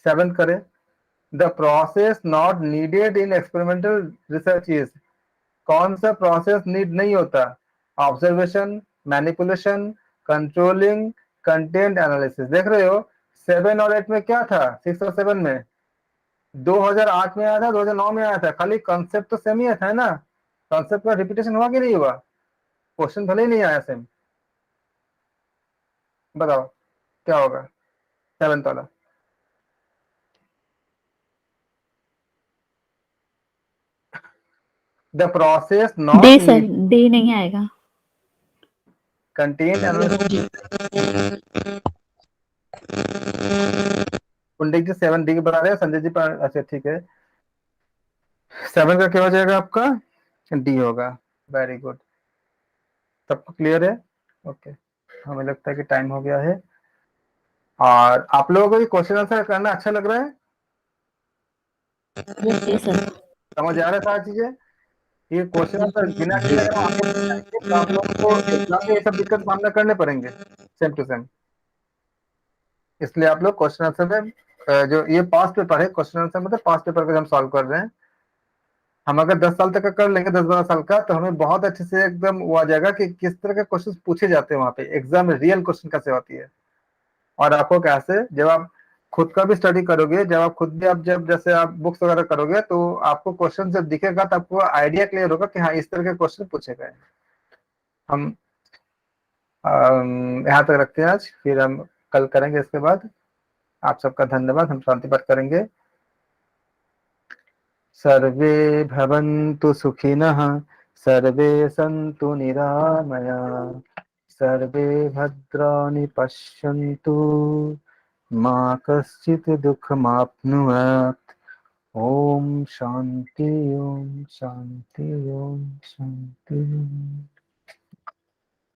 7th करें, the process not needed in experimental research is. कौन सा प्रोसेस नीड नहीं होता? Observation, manipulation, controlling, content analysis. देख रहे हो 7 और 8 में क्या था, 6 और 7 में 2008 में आया था, 2009 में आया था, खाली कॉन्सेप्ट तो सेम ही था ना। कॉन्सेप्ट का रिपीटेशन हुआ कि नहीं हुआ? क्वेश्चन भले ही नहीं आया सेम। बताओ क्या होगा 7th वाला? The process not D sir, D नहीं आएगा। Content analysis. Pandit ji 7 D बता रहे हैं, संजय जी अच्छा ठीक है। 7 का क्या हो जाएगा आपका, डी होगा। वेरी गुड, सबको क्लियर है? ओके, हमें लगता है कि टाइम हो गया है। और आप लोगों को ये क्वेश्चन आंसर करना अच्छा लग रहा है? जी सर। समझ आ रहा है सारी चीजें? ये क्वेश्चन आंसर बिना किए अगर आप जाएंगे तो आप लोगों को एग्जाम में ये सब दिक्कत सामना करने पड़ेंगे सेम टू सेम। इसलिए आप लोग क्वेश्चन आंसर में जो ये पास्ट पेपर है, क्वेश्चन आंसर मतलब पास्ट पेपर का हम सॉल्व कर रहे हैं। हम अगर 10 साल तक का कर लेंगे, 10-12 साल का, तो हमें बहुत अच्छे से एकदम वो आ जाएगा कि किस तरह के क्वेश्चन पूछे जाते हैं वहां पे एग्जाम में, रियल क्वेश्चन कैसे होती है। और आपको कैसे, जब आप खुद का भी स्टडी करोगे, जब आप खुद भी आप जब जैसे आप बुक्स वगैरह करोगे, तो आपको क्वेश्चन जब दिखेगा तो आपको आइडिया क्लियर होगा कि हाँ इस तरह के क्वेश्चन पूछे गए। हम यहाँ तक रखते हैं आज, फिर हम कल करेंगे इसके बाद। आप सबका धन्यवाद। हम शांति पाठ करेंगे। सर्वे भवन्तु सुखिनः, सर्वे सन्तु निरामयाः, सर्वे भद्राणि पश्यन्तु, मा कश्चित् दुःखमाप्नुयात्। ओम शांति, ओम शांति, ओम शांति।